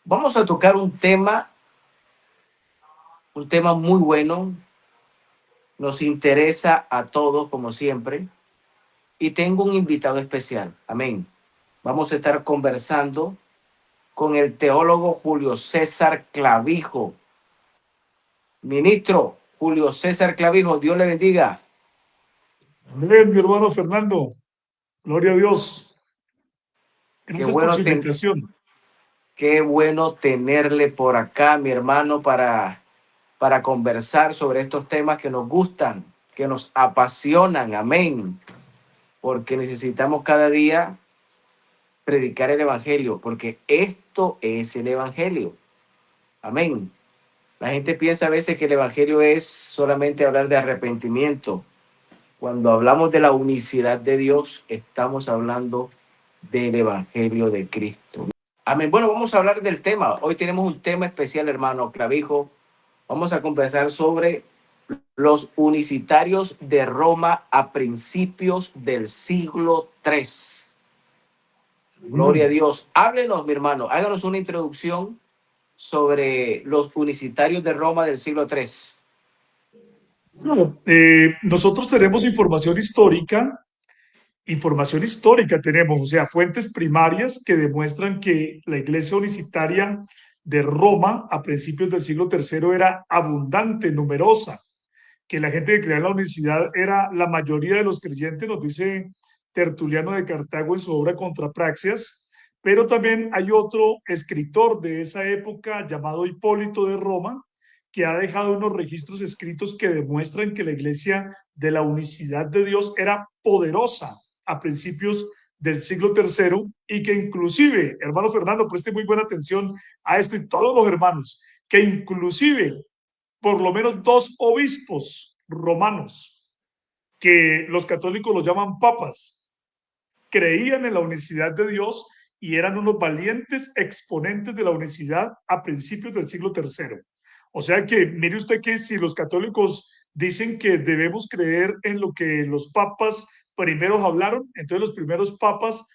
Vamos a tocar un tema muy bueno, nos interesa a todos como siempre y tengo un invitado especial, amén. Vamos a estar conversando con el teólogo Julio César Clavijo. Ministro Julio César Clavijo, Dios le bendiga. Amén, mi hermano Fernando. Gloria a Dios. Qué Gracias por bueno, su invitación. qué bueno tenerle por acá, mi hermano, para conversar sobre estos temas que nos gustan, que nos apasionan, amén, porque necesitamos cada día predicar el Evangelio, porque esto es el Evangelio, amén. La gente piensa a veces que el Evangelio es solamente hablar de arrepentimiento. Cuando hablamos de la unicidad de Dios, estamos hablando del Evangelio de Cristo. Amén. Bueno, vamos a hablar del tema. Hoy tenemos un tema especial, hermano Clavijo. Vamos a conversar sobre los unicitarios de Roma a principios del siglo III. Gloria a Amén. Dios. Háblenos, mi hermano. Háganos una introducción sobre los unicitarios de Roma del siglo III. Bueno, nosotros tenemos información histórica tenemos, o sea, fuentes primarias que demuestran que la iglesia unicitaria de Roma a principios del siglo III era abundante, numerosa, que la gente que creía en la unicidad era la mayoría de los creyentes, nos dice Tertuliano de Cartago en su obra Contra Praxias, pero también hay otro escritor de esa época llamado Hipólito de Roma, que ha dejado unos registros escritos que demuestran que la iglesia de la unicidad de Dios era poderosa a principios del siglo III y que inclusive, hermano Fernando, preste muy buena atención a esto y todos los hermanos, que inclusive por lo menos dos obispos romanos, que los católicos los llaman papas, creían en la unicidad de Dios y eran unos valientes exponentes de la unicidad a principios del siglo III. O sea que mire usted que si los católicos dicen que debemos creer en lo que los papas primeros hablaron, entonces los primeros papas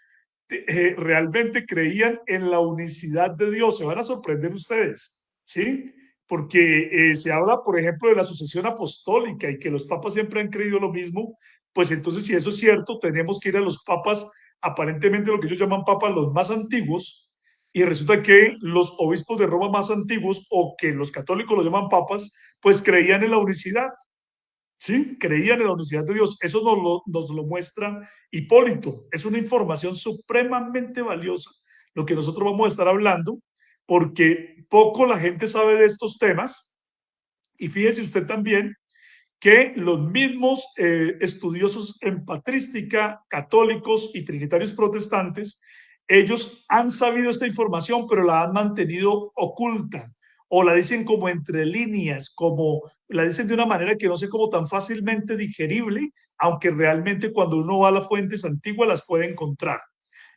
realmente creían en la unicidad de Dios. Se van a sorprender ustedes, ¿sí? Porque se habla, por ejemplo, de la sucesión apostólica y que los papas siempre han creído lo mismo. Pues entonces, si eso es cierto, tenemos que ir a los papas, aparentemente lo que ellos llaman papas, los más antiguos, y resulta que los obispos de Roma más antiguos, o que los católicos los llaman papas, pues creían en la unicidad, ¿sí? Creían en la unicidad de Dios. Eso nos lo muestra Hipólito. Es una información supremamente valiosa lo que nosotros vamos a estar hablando, porque poco la gente sabe de estos temas, y fíjese usted también que los mismos estudiosos en patrística, católicos y trinitarios protestantes, ellos han sabido esta información, pero la han mantenido oculta o la dicen como entre líneas, como la dicen de una manera que no sé cómo tan fácilmente digerible, aunque realmente cuando uno va a las fuentes antiguas las puede encontrar.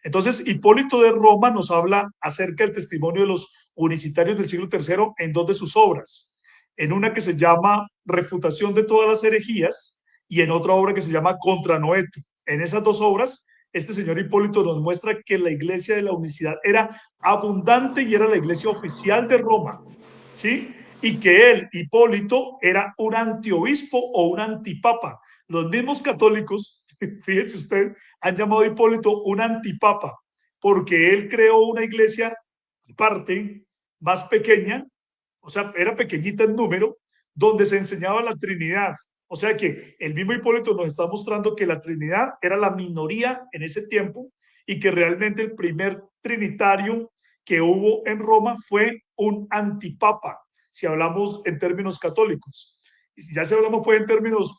Entonces, Hipólito de Roma nos habla acerca del testimonio de los unicitarios del siglo III en dos de sus obras. En una que se llama Refutación de todas las herejías y en otra obra que se llama Contra Noeto. En esas dos obras, este señor Hipólito nos muestra que la iglesia de la unicidad era abundante y era la iglesia oficial de Roma, ¿sí? Y que él, Hipólito, era un antiobispo o un antipapa. Los mismos católicos, fíjese usted, han llamado a Hipólito un antipapa, porque él creó una iglesia aparte, más pequeña, o sea, era pequeñita en número, donde se enseñaba la Trinidad. O sea que el mismo Hipólito nos está mostrando que la Trinidad era la minoría en ese tiempo y que realmente el primer trinitario que hubo en Roma fue un antipapa, si hablamos en términos católicos. Y si ya si hablamos pues en términos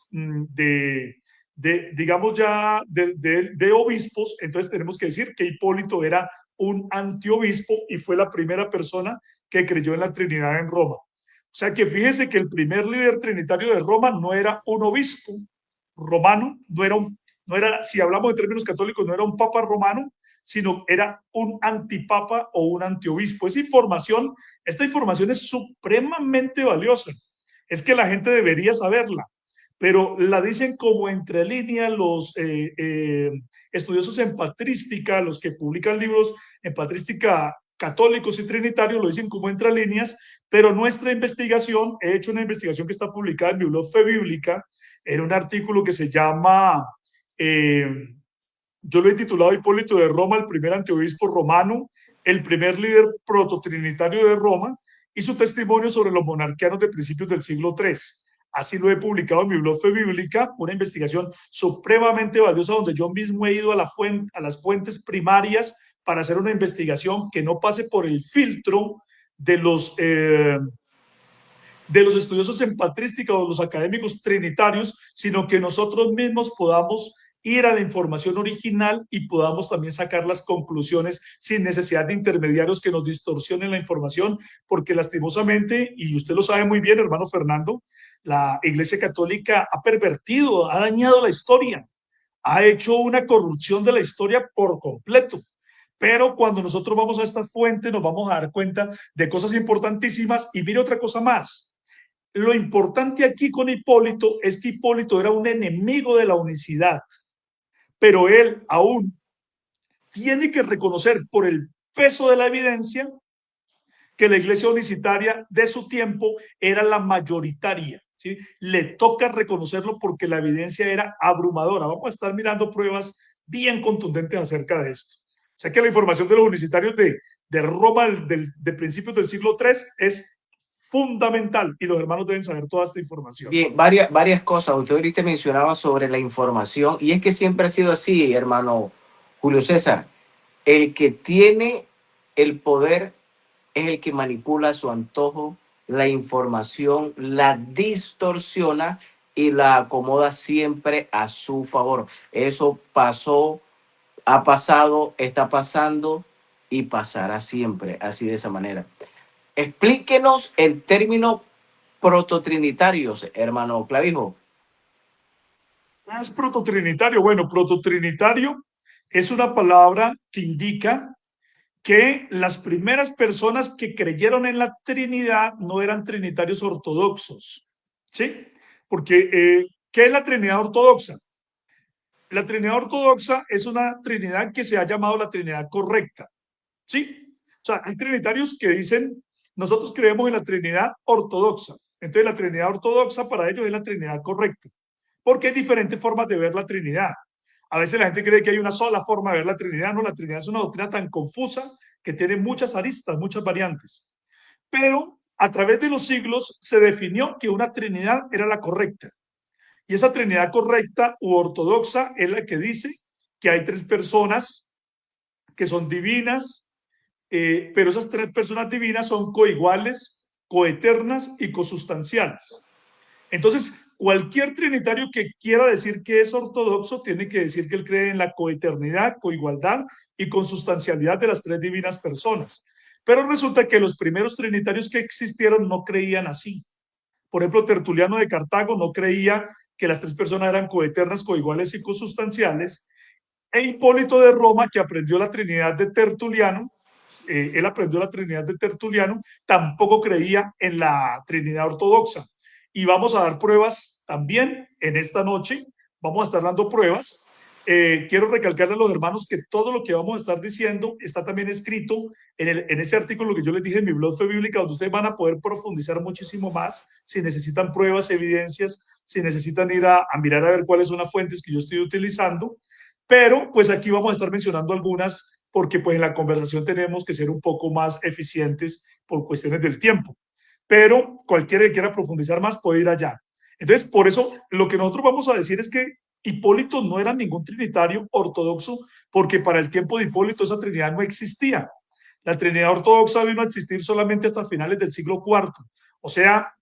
digamos ya de obispos, entonces tenemos que decir que Hipólito era un antiobispo y fue la primera persona que creyó en la Trinidad en Roma. O sea que fíjese que el primer líder trinitario de Roma no era un obispo romano, no era, si hablamos de términos católicos, no era un papa romano, sino era un antipapa o un antiobispo. Esta información es supremamente valiosa. Es que la gente debería saberla, pero la dicen como entre líneas los estudiosos en patrística, los que publican libros en patrística católicos y trinitarios lo dicen como entre líneas, pero nuestra investigación, he hecho una investigación que está publicada en mi blog Fe Bíblica, en un artículo que se llama, yo lo he titulado Hipólito de Roma, el primer antiobispo romano, el primer líder prototrinitario de Roma, y su testimonio sobre los monarquianos de principios del siglo III. Así lo he publicado en mi blog Fe Bíblica, una investigación supremamente valiosa donde yo mismo he ido a las fuentes primarias para hacer una investigación que no pase por el filtro de los estudiosos en patrística o los académicos trinitarios, sino que nosotros mismos podamos ir a la información original y podamos también sacar las conclusiones sin necesidad de intermediarios que nos distorsionen la información, porque lastimosamente, y usted lo sabe muy bien, hermano Fernando, la Iglesia Católica ha pervertido, ha dañado la historia, ha hecho una corrupción de la historia por completo. Pero cuando nosotros vamos a esta fuente nos vamos a dar cuenta de cosas importantísimas. Y mire otra cosa más. Lo importante aquí con Hipólito es que Hipólito era un enemigo de la unicidad, pero él aún tiene que reconocer por el peso de la evidencia que la iglesia unicitaria de su tiempo era la mayoritaria. ¿Sí? Le toca reconocerlo porque la evidencia era abrumadora. Vamos a estar mirando pruebas bien contundentes acerca de esto. O sea que la información de los unicitarios de Roma de principios del siglo III es fundamental y los hermanos deben saber toda esta información. Bien, varias cosas. Usted ahorita mencionaba sobre la información y es que siempre ha sido así, hermano Julio César. El que tiene el poder es el que manipula a su antojo la información, la distorsiona y la acomoda siempre a su favor. Eso pasó, ha pasado, está pasando y pasará siempre así de esa manera. Explíquenos el término prototrinitarios, hermano Clavijo. ¿Qué es prototrinitario? Bueno, prototrinitario es una palabra que indica que las primeras personas que creyeron en la Trinidad no eran trinitarios ortodoxos, ¿sí? Porque, ¿qué es la Trinidad ortodoxa? La Trinidad ortodoxa es una Trinidad que se ha llamado la Trinidad correcta, ¿sí? O sea, hay trinitarios que dicen, nosotros creemos en la Trinidad ortodoxa. Entonces, la Trinidad ortodoxa para ellos es la Trinidad correcta, porque hay diferentes formas de ver la Trinidad. A veces la gente cree que hay una sola forma de ver la Trinidad. No, la Trinidad es una doctrina tan confusa que tiene muchas aristas, muchas variantes. Pero a través de los siglos se definió que una Trinidad era la correcta. Y esa Trinidad correcta u ortodoxa es la que dice que hay tres personas que son divinas, pero esas tres personas divinas son coiguales, coeternas y cosustanciales. Entonces, cualquier trinitario que quiera decir que es ortodoxo tiene que decir que él cree en la coeternidad, coigualdad y consustancialidad de las tres divinas personas. Pero resulta que los primeros trinitarios que existieron no creían así. Por ejemplo, Tertuliano de Cartago no creía que las tres personas eran coeternas, coiguales y consustanciales. E Hipólito de Roma, que aprendió la Trinidad de Tertuliano, él aprendió la Trinidad de Tertuliano, tampoco creía en la Trinidad ortodoxa. Y vamos a dar pruebas también en esta noche, vamos a estar dando pruebas. Quiero recalcarle a los hermanos que todo lo que vamos a estar diciendo está también escrito en ese artículo que yo les dije en mi blog Fe Bíblica, donde ustedes van a poder profundizar muchísimo más si necesitan pruebas, evidencias, si necesitan ir a mirar a ver cuáles son las fuentes que yo estoy utilizando. Pero pues aquí vamos a estar mencionando algunas porque pues en la conversación tenemos que ser un poco más eficientes por cuestiones del tiempo. Pero cualquiera que quiera profundizar más puede ir allá. Entonces, por eso lo que nosotros vamos a decir es que Hipólito no era ningún trinitario ortodoxo porque para el tiempo de Hipólito esa trinidad no existía. La trinidad ortodoxa vino a existir solamente hasta finales del siglo IV, o sea,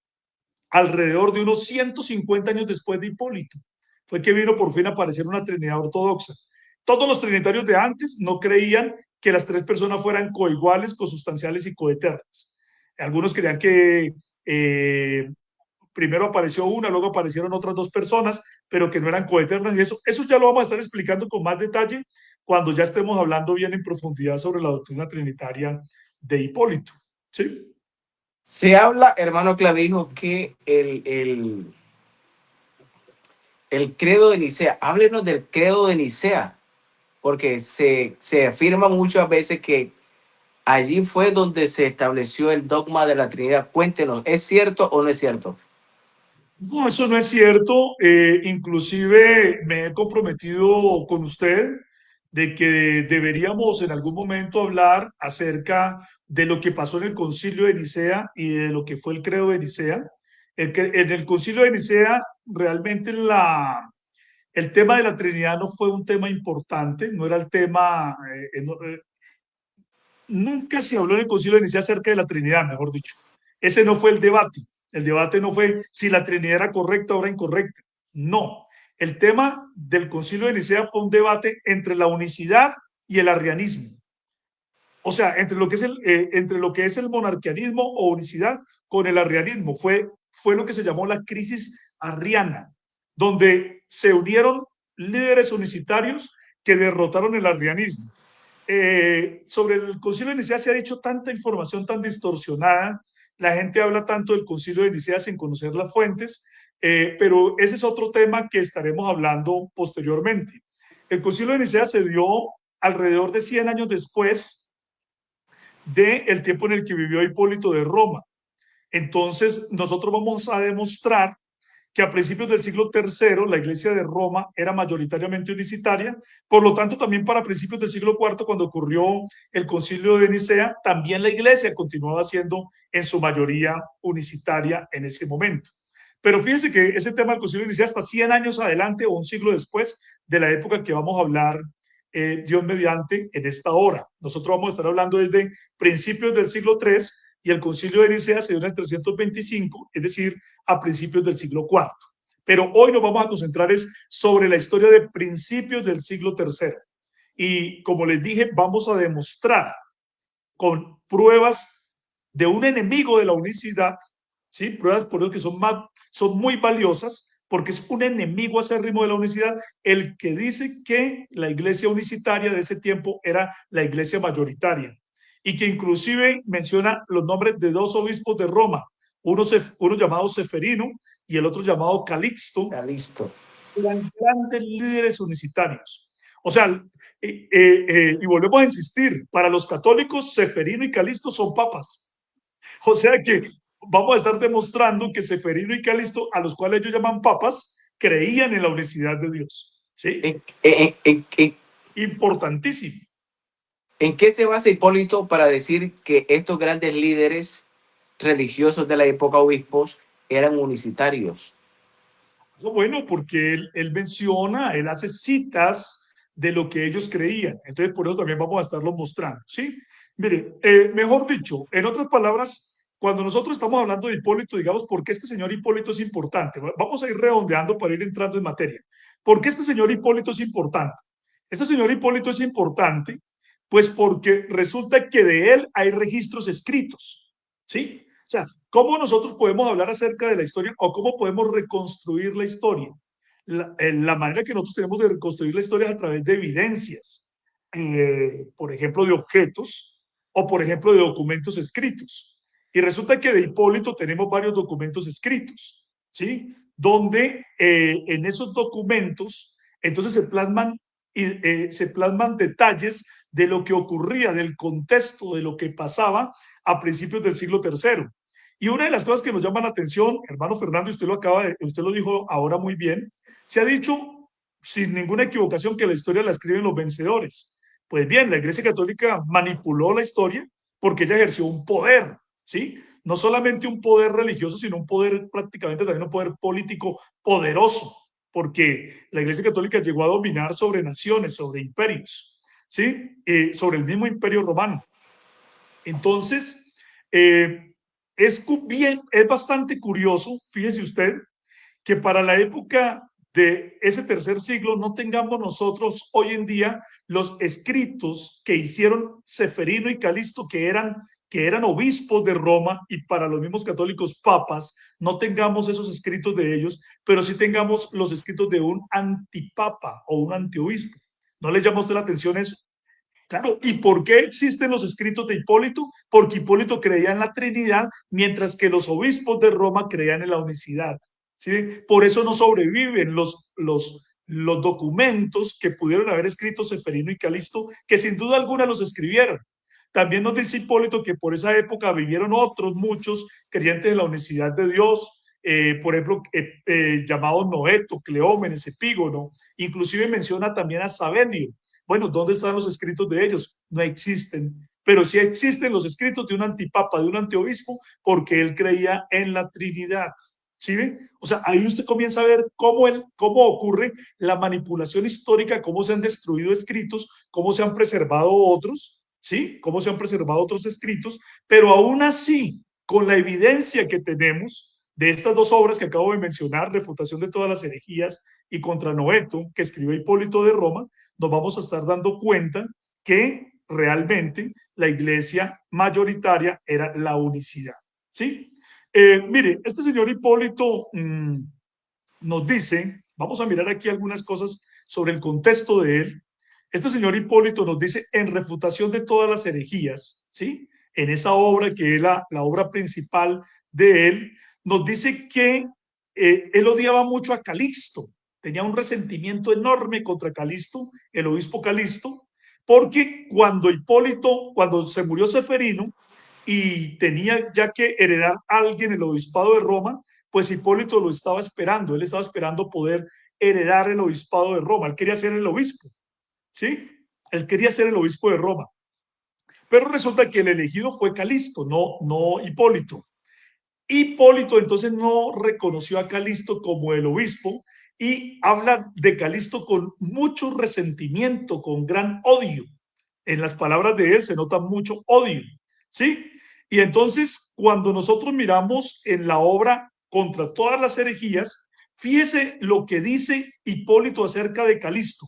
alrededor de unos 150 años después de Hipólito fue que vino por fin a aparecer una Trinidad ortodoxa. Todos los trinitarios de antes no creían que las tres personas fueran coiguales, consustanciales y coeternas. Algunos creían que primero apareció una, luego aparecieron otras dos personas, pero que no eran coeternas. Y eso ya lo vamos a estar explicando con más detalle cuando ya estemos hablando bien en profundidad sobre la doctrina trinitaria de Hipólito. ¿Sí? Se habla, hermano Clavijo, que el credo de Nicea, háblenos del credo de Nicea, porque se afirma muchas veces que allí fue donde se estableció el dogma de la Trinidad. Cuéntenos, ¿es cierto o no es cierto? No, eso no es cierto. Inclusive me he comprometido con usted de que deberíamos en algún momento hablar acerca de lo que pasó en el Concilio de Nicea y de lo que fue el Credo de Nicea. En el Concilio de Nicea realmente el tema de la Trinidad no fue un tema importante, no era el tema, nunca se habló en el Concilio de Nicea acerca de la Trinidad, mejor dicho. Ese no fue el debate. El debate no fue si la Trinidad era correcta o era incorrecta. No. El tema del Concilio de Nicea fue un debate entre la unicidad y el arrianismo. O sea, entre lo que es el monarquianismo o unicidad con el arrianismo. Fue lo que se llamó la crisis arriana, donde se unieron líderes unicitarios que derrotaron el arrianismo. Sobre el Concilio de Nicea se ha dicho tanta información tan distorsionada, la gente habla tanto del Concilio de Nicea sin conocer las fuentes, pero ese es otro tema que estaremos hablando posteriormente. El Concilio de Nicea se dio alrededor de 100 años después del tiempo en el que vivió Hipólito de Roma. Entonces, nosotros vamos a demostrar que a principios del siglo III la iglesia de Roma era mayoritariamente unicitaria, por lo tanto también para principios del siglo IV, cuando ocurrió el concilio de Nicea, también la iglesia continuaba siendo en su mayoría unicitaria en ese momento. Pero fíjense que ese tema del concilio de Nicea hasta 100 años adelante o un siglo después de la época que vamos a hablar, Dios mediante, en esta hora. Nosotros vamos a estar hablando desde principios del siglo III y el concilio de Nicea se dio en el 325, es decir, a principios del siglo IV. Pero hoy nos vamos a concentrar es sobre la historia de principios del siglo III. Y como les dije, vamos a demostrar con pruebas de un enemigo de la unicidad, ¿sí? Pruebas por eso que son muy valiosas, porque es un enemigo acérrimo de la unicidad, el que dice que la iglesia unicitaria de ese tiempo era la iglesia mayoritaria y que inclusive menciona los nombres de dos obispos de Roma, uno llamado Seferino y el otro llamado Calixto, Está listo. eran grandes líderes unicitarios. O sea, y volvemos a insistir, para los católicos Seferino y Calixto son papas. O sea que vamos a estar demostrando que Seferino y Calixto, a los cuales ellos llaman papas, creían en la unicidad de Dios. ¿Sí? Importantísimo. ¿En qué se basa Hipólito para decir que estos grandes líderes religiosos de la época, obispos, eran unicitarios? Bueno, porque él menciona, él hace citas de lo que ellos creían. Entonces, por eso también vamos a estarlo mostrando, ¿sí? Mire, mejor dicho, en otras palabras, cuando nosotros estamos hablando de Hipólito, digamos, ¿por qué este señor Hipólito es importante? Vamos a ir redondeando para ir entrando en materia. ¿Por qué este señor Hipólito es importante? Este señor Hipólito es importante, pues porque resulta que de él hay registros escritos, ¿sí? O sea, ¿cómo nosotros podemos hablar acerca de la historia o cómo podemos reconstruir la historia? La manera que nosotros tenemos de reconstruir la historia es a través de evidencias, por ejemplo, de objetos o, por ejemplo, de documentos escritos. Y resulta que de Hipólito tenemos varios documentos escritos, ¿sí? Donde en esos documentos entonces se plasman detalles de lo que ocurría, del contexto, de lo que pasaba a principios del siglo III. Y una de las cosas que nos llama la atención, hermano Fernando, usted lo dijo ahora muy bien, se ha dicho sin ninguna equivocación que la historia la escriben los vencedores. Pues bien, la Iglesia Católica manipuló la historia porque ella ejerció un poder, ¿sí? No solamente un poder religioso, sino un poder prácticamente también un poder político poderoso, porque la Iglesia Católica llegó a dominar sobre naciones, sobre imperios, ¿sí? Sobre el mismo imperio romano. Entonces, es bastante curioso, fíjese usted, que para la época de ese tercer siglo no tengamos nosotros hoy en día los escritos que hicieron Seferino y Calixto, que eran obispos de Roma y para los mismos católicos papas, no tengamos esos escritos de ellos, pero sí tengamos los escritos de un antipapa o un antiobispo. ¿No le llama a usted la atención eso? Claro, ¿y por qué existen los escritos de Hipólito? Porque Hipólito creía en la Trinidad, mientras que los obispos de Roma creían en la unicidad. ¿Sí? Por eso no sobreviven los documentos que pudieron haber escrito Seferino y Calixto, que sin duda alguna los escribieron. También nos dice Hipólito que por esa época vivieron otros muchos creyentes de la unicidad de Dios, por ejemplo, llamados Noeto, Cleómenes, Epígono, inclusive menciona también a Sabenio. Bueno, ¿dónde están los escritos de ellos? No existen, pero sí existen los escritos de un antipapa, de un antiobispo, porque él creía en la Trinidad. ¿Sí ven? O sea, ahí usted comienza a ver cómo ocurre la manipulación histórica, cómo se han destruido escritos, cómo se han preservado otros, ¿sí? Cómo se han preservado otros escritos, pero aún así, con la evidencia que tenemos de estas dos obras que acabo de mencionar, Refutación de todas las herejías y Contra Noeto, que escribió Hipólito de Roma, nos vamos a estar dando cuenta que realmente la iglesia mayoritaria era la unicidad, ¿sí? Mire, este señor Hipólito nos dice, vamos a mirar aquí algunas cosas sobre el contexto de él. Este señor Hipólito nos dice en Refutación de todas las herejías, ¿sí? En esa obra que es la obra principal de él, nos dice que él odiaba mucho a Calixto, tenía un resentimiento enorme contra Calixto, el obispo Calixto, porque cuando se murió Seferino y tenía ya que heredar a alguien el obispado de Roma, pues Hipólito lo estaba esperando, él estaba esperando poder heredar el obispado de Roma, él quería ser el obispo, ¿sí? Él quería ser el obispo de Roma, pero resulta que el elegido fue Calixto, no Hipólito. Hipólito entonces no reconoció a Calixto como el obispo y habla de Calixto con mucho resentimiento, con gran odio. En las palabras de él se nota mucho odio, ¿sí? Y entonces, cuando nosotros miramos en la obra Contra todas las herejías, fíjese lo que dice Hipólito acerca de Calixto.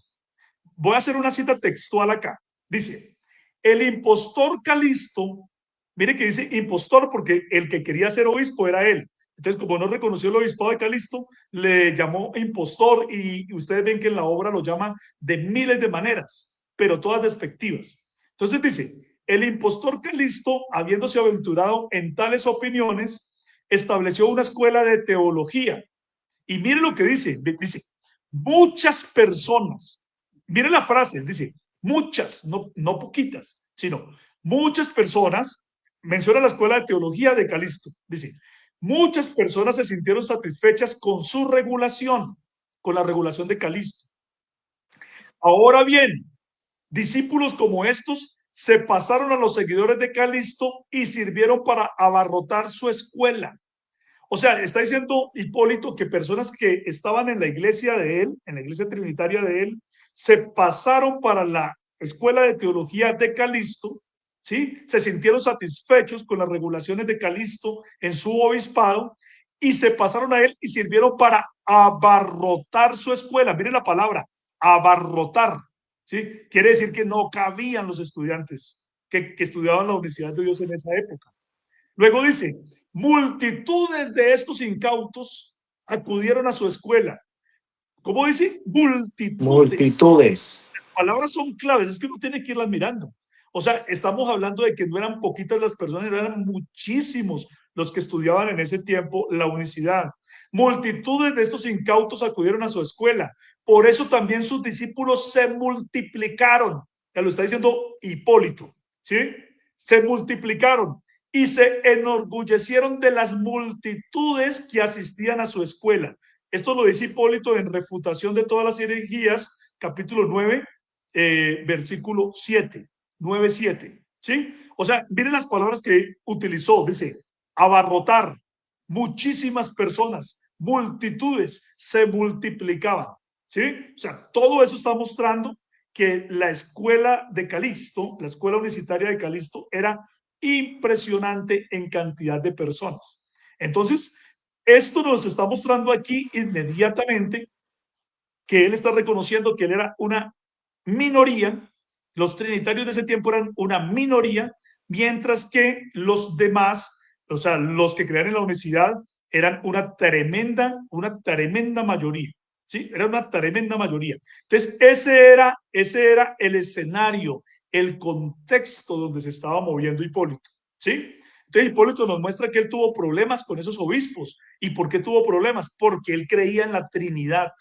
Voy a hacer una cita textual acá. Dice, el impostor Calixto, mire que dice impostor porque el que quería ser obispo era él. Entonces, como no reconoció el obispado de Calixto, le llamó impostor y ustedes ven que en la obra lo llama de miles de maneras, pero todas despectivas. Entonces dice, el impostor Calixto, habiéndose aventurado en tales opiniones, estableció una escuela de teología. Y mire lo que dice, muchas personas, mire la frase, dice, muchas, no poquitas, sino muchas personas, menciona la escuela de teología de Calixto, dice, muchas personas se sintieron satisfechas con su regulación, con la regulación de Calixto. Ahora bien, discípulos como estos se pasaron a los seguidores de Calixto y sirvieron para abarrotar su escuela. O sea, está diciendo Hipólito que personas que estaban en la iglesia de él, en la iglesia trinitaria de él, se pasaron para la escuela de teología de Calixto, ¿sí? Se sintieron satisfechos con las regulaciones de Calixto en su obispado y se pasaron a él y sirvieron para abarrotar su escuela. Miren la palabra, abarrotar, ¿sí? Quiere decir que no cabían los estudiantes que estudiaban la Universidad de Dios en esa época. Luego dice, multitudes de estos incautos acudieron a su escuela. ¿Cómo dice? Multitudes. Multitudes. Las palabras son claves, es que uno tiene que irlas mirando. O sea, estamos hablando de que no eran poquitas las personas, eran muchísimos los que estudiaban en ese tiempo la unicidad. Multitudes de estos incautos acudieron a su escuela. Por eso también sus discípulos se multiplicaron. Ya lo está diciendo Hipólito, ¿sí? Se multiplicaron y se enorgullecieron de las multitudes que asistían a su escuela. Esto lo dice Hipólito en Refutación de todas las herejías, capítulo 9, versículo 7, 9, 7. ¿Sí? O sea, miren las palabras que utilizó. Dice, abarrotar, muchísimas personas, multitudes, se multiplicaban. ¿Sí? O sea, todo eso está mostrando que la escuela de Calixto, la escuela universitaria de Calixto, era impresionante en cantidad de personas. Entonces, esto nos está mostrando aquí inmediatamente que él está reconociendo que él era una minoría, los trinitarios de ese tiempo eran una minoría, mientras que los demás, o sea, los que creían en la unicidad, eran una tremenda mayoría. ¿Sí? Era una tremenda mayoría. Entonces, ese era el escenario, el contexto donde se estaba moviendo Hipólito. ¿Sí? Entonces, Hipólito nos muestra que él tuvo problemas con esos obispos. ¿Y por qué tuvo problemas? Porque él creía en la Trinidad.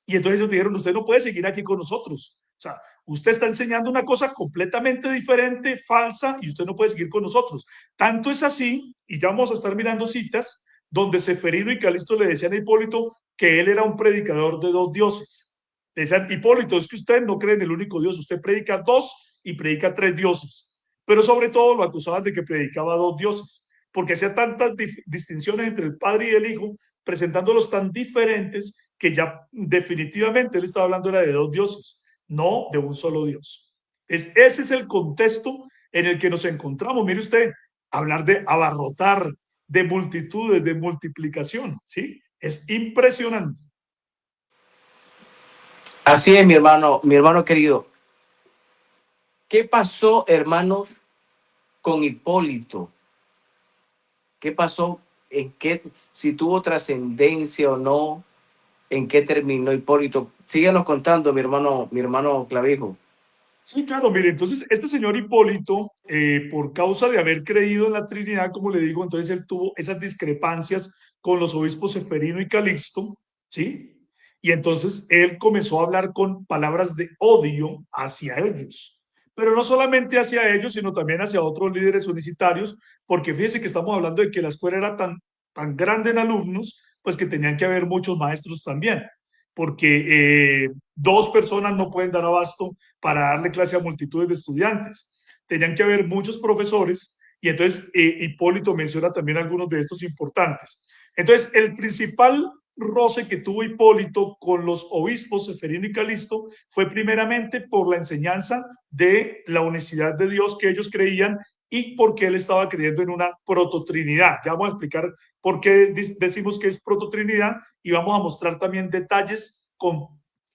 Y entonces ellos dijeron, usted no puede seguir aquí con nosotros, O sea, usted está enseñando una cosa completamente diferente, falsa, y usted no puede seguir con nosotros. Tanto es así, y ya vamos a estar mirando citas, donde Seferino y Calisto le decían a Hipólito que él era un predicador de dos dioses. Le decían, Hipólito, es que usted no cree en el único Dios, usted predica dos y predica tres dioses. Pero sobre todo lo acusaban de que predicaba dos dioses, porque hacía tantas distinciones entre el Padre y el Hijo, presentándolos tan diferentes que ya definitivamente él estaba hablando era de dos dioses, no de un solo Dios. Ese es el contexto en el que nos encontramos. Mire usted, hablar de abarrotar, de multitudes, de multiplicación, ¿sí? Es impresionante. Así es, mi hermano querido. ¿Qué pasó, hermanos, con Hipólito? ¿Qué pasó? ¿En qué, si tuvo trascendencia o no? ¿En qué terminó Hipólito? Síguenos contando, mi hermano Clavijo. Sí, claro, mire, entonces este señor Hipólito, por causa de haber creído en la Trinidad, como le digo, entonces él tuvo esas discrepancias con los obispos Seferino y Calixto, ¿sí? Y entonces él comenzó a hablar con palabras de odio hacia ellos, pero no solamente hacia ellos, sino también hacia otros líderes unicitarios, porque fíjese que estamos hablando de que la escuela era tan grande en alumnos, pues que tenían que haber muchos maestros también, porque dos personas no pueden dar abasto para darle clase a multitudes de estudiantes. Tenían que haber muchos profesores y entonces Hipólito menciona también algunos de estos importantes. Entonces, el principal roce que tuvo Hipólito con los obispos Seferino y Calisto fue primeramente por la enseñanza de la unicidad de Dios que ellos creían y porque él estaba creyendo en una prototrinidad. Ya vamos a explicar por qué decimos que es prototrinidad y vamos a mostrar también detalles con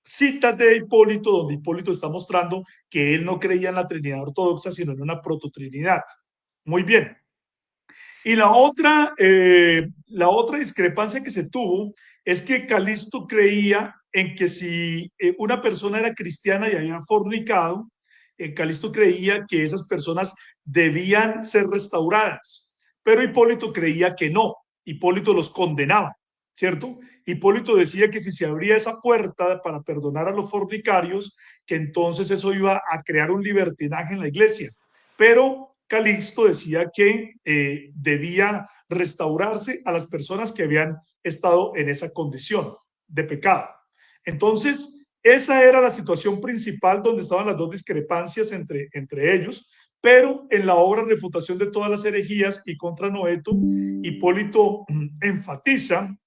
citas de Hipólito, donde Hipólito está mostrando que él no creía en la Trinidad ortodoxa, sino en una prototrinidad. Muy bien. Y la otra discrepancia que se tuvo es que Calisto creía en que si una persona era cristiana y había fornicado, Calisto creía que esas personas debían ser restauradas, pero Hipólito creía que no, Hipólito los condenaba, ¿cierto? Hipólito decía que si se abría esa puerta para perdonar a los fornicarios, que entonces eso iba a crear un libertinaje en la iglesia, pero Calixto decía que debía restaurarse a las personas que habían estado en esa condición de pecado. Entonces, esa era la situación principal donde estaban las dos discrepancias entre ellos, pero en la obra Refutación de todas las herejías y contra Noeto, Hipólito enfatiza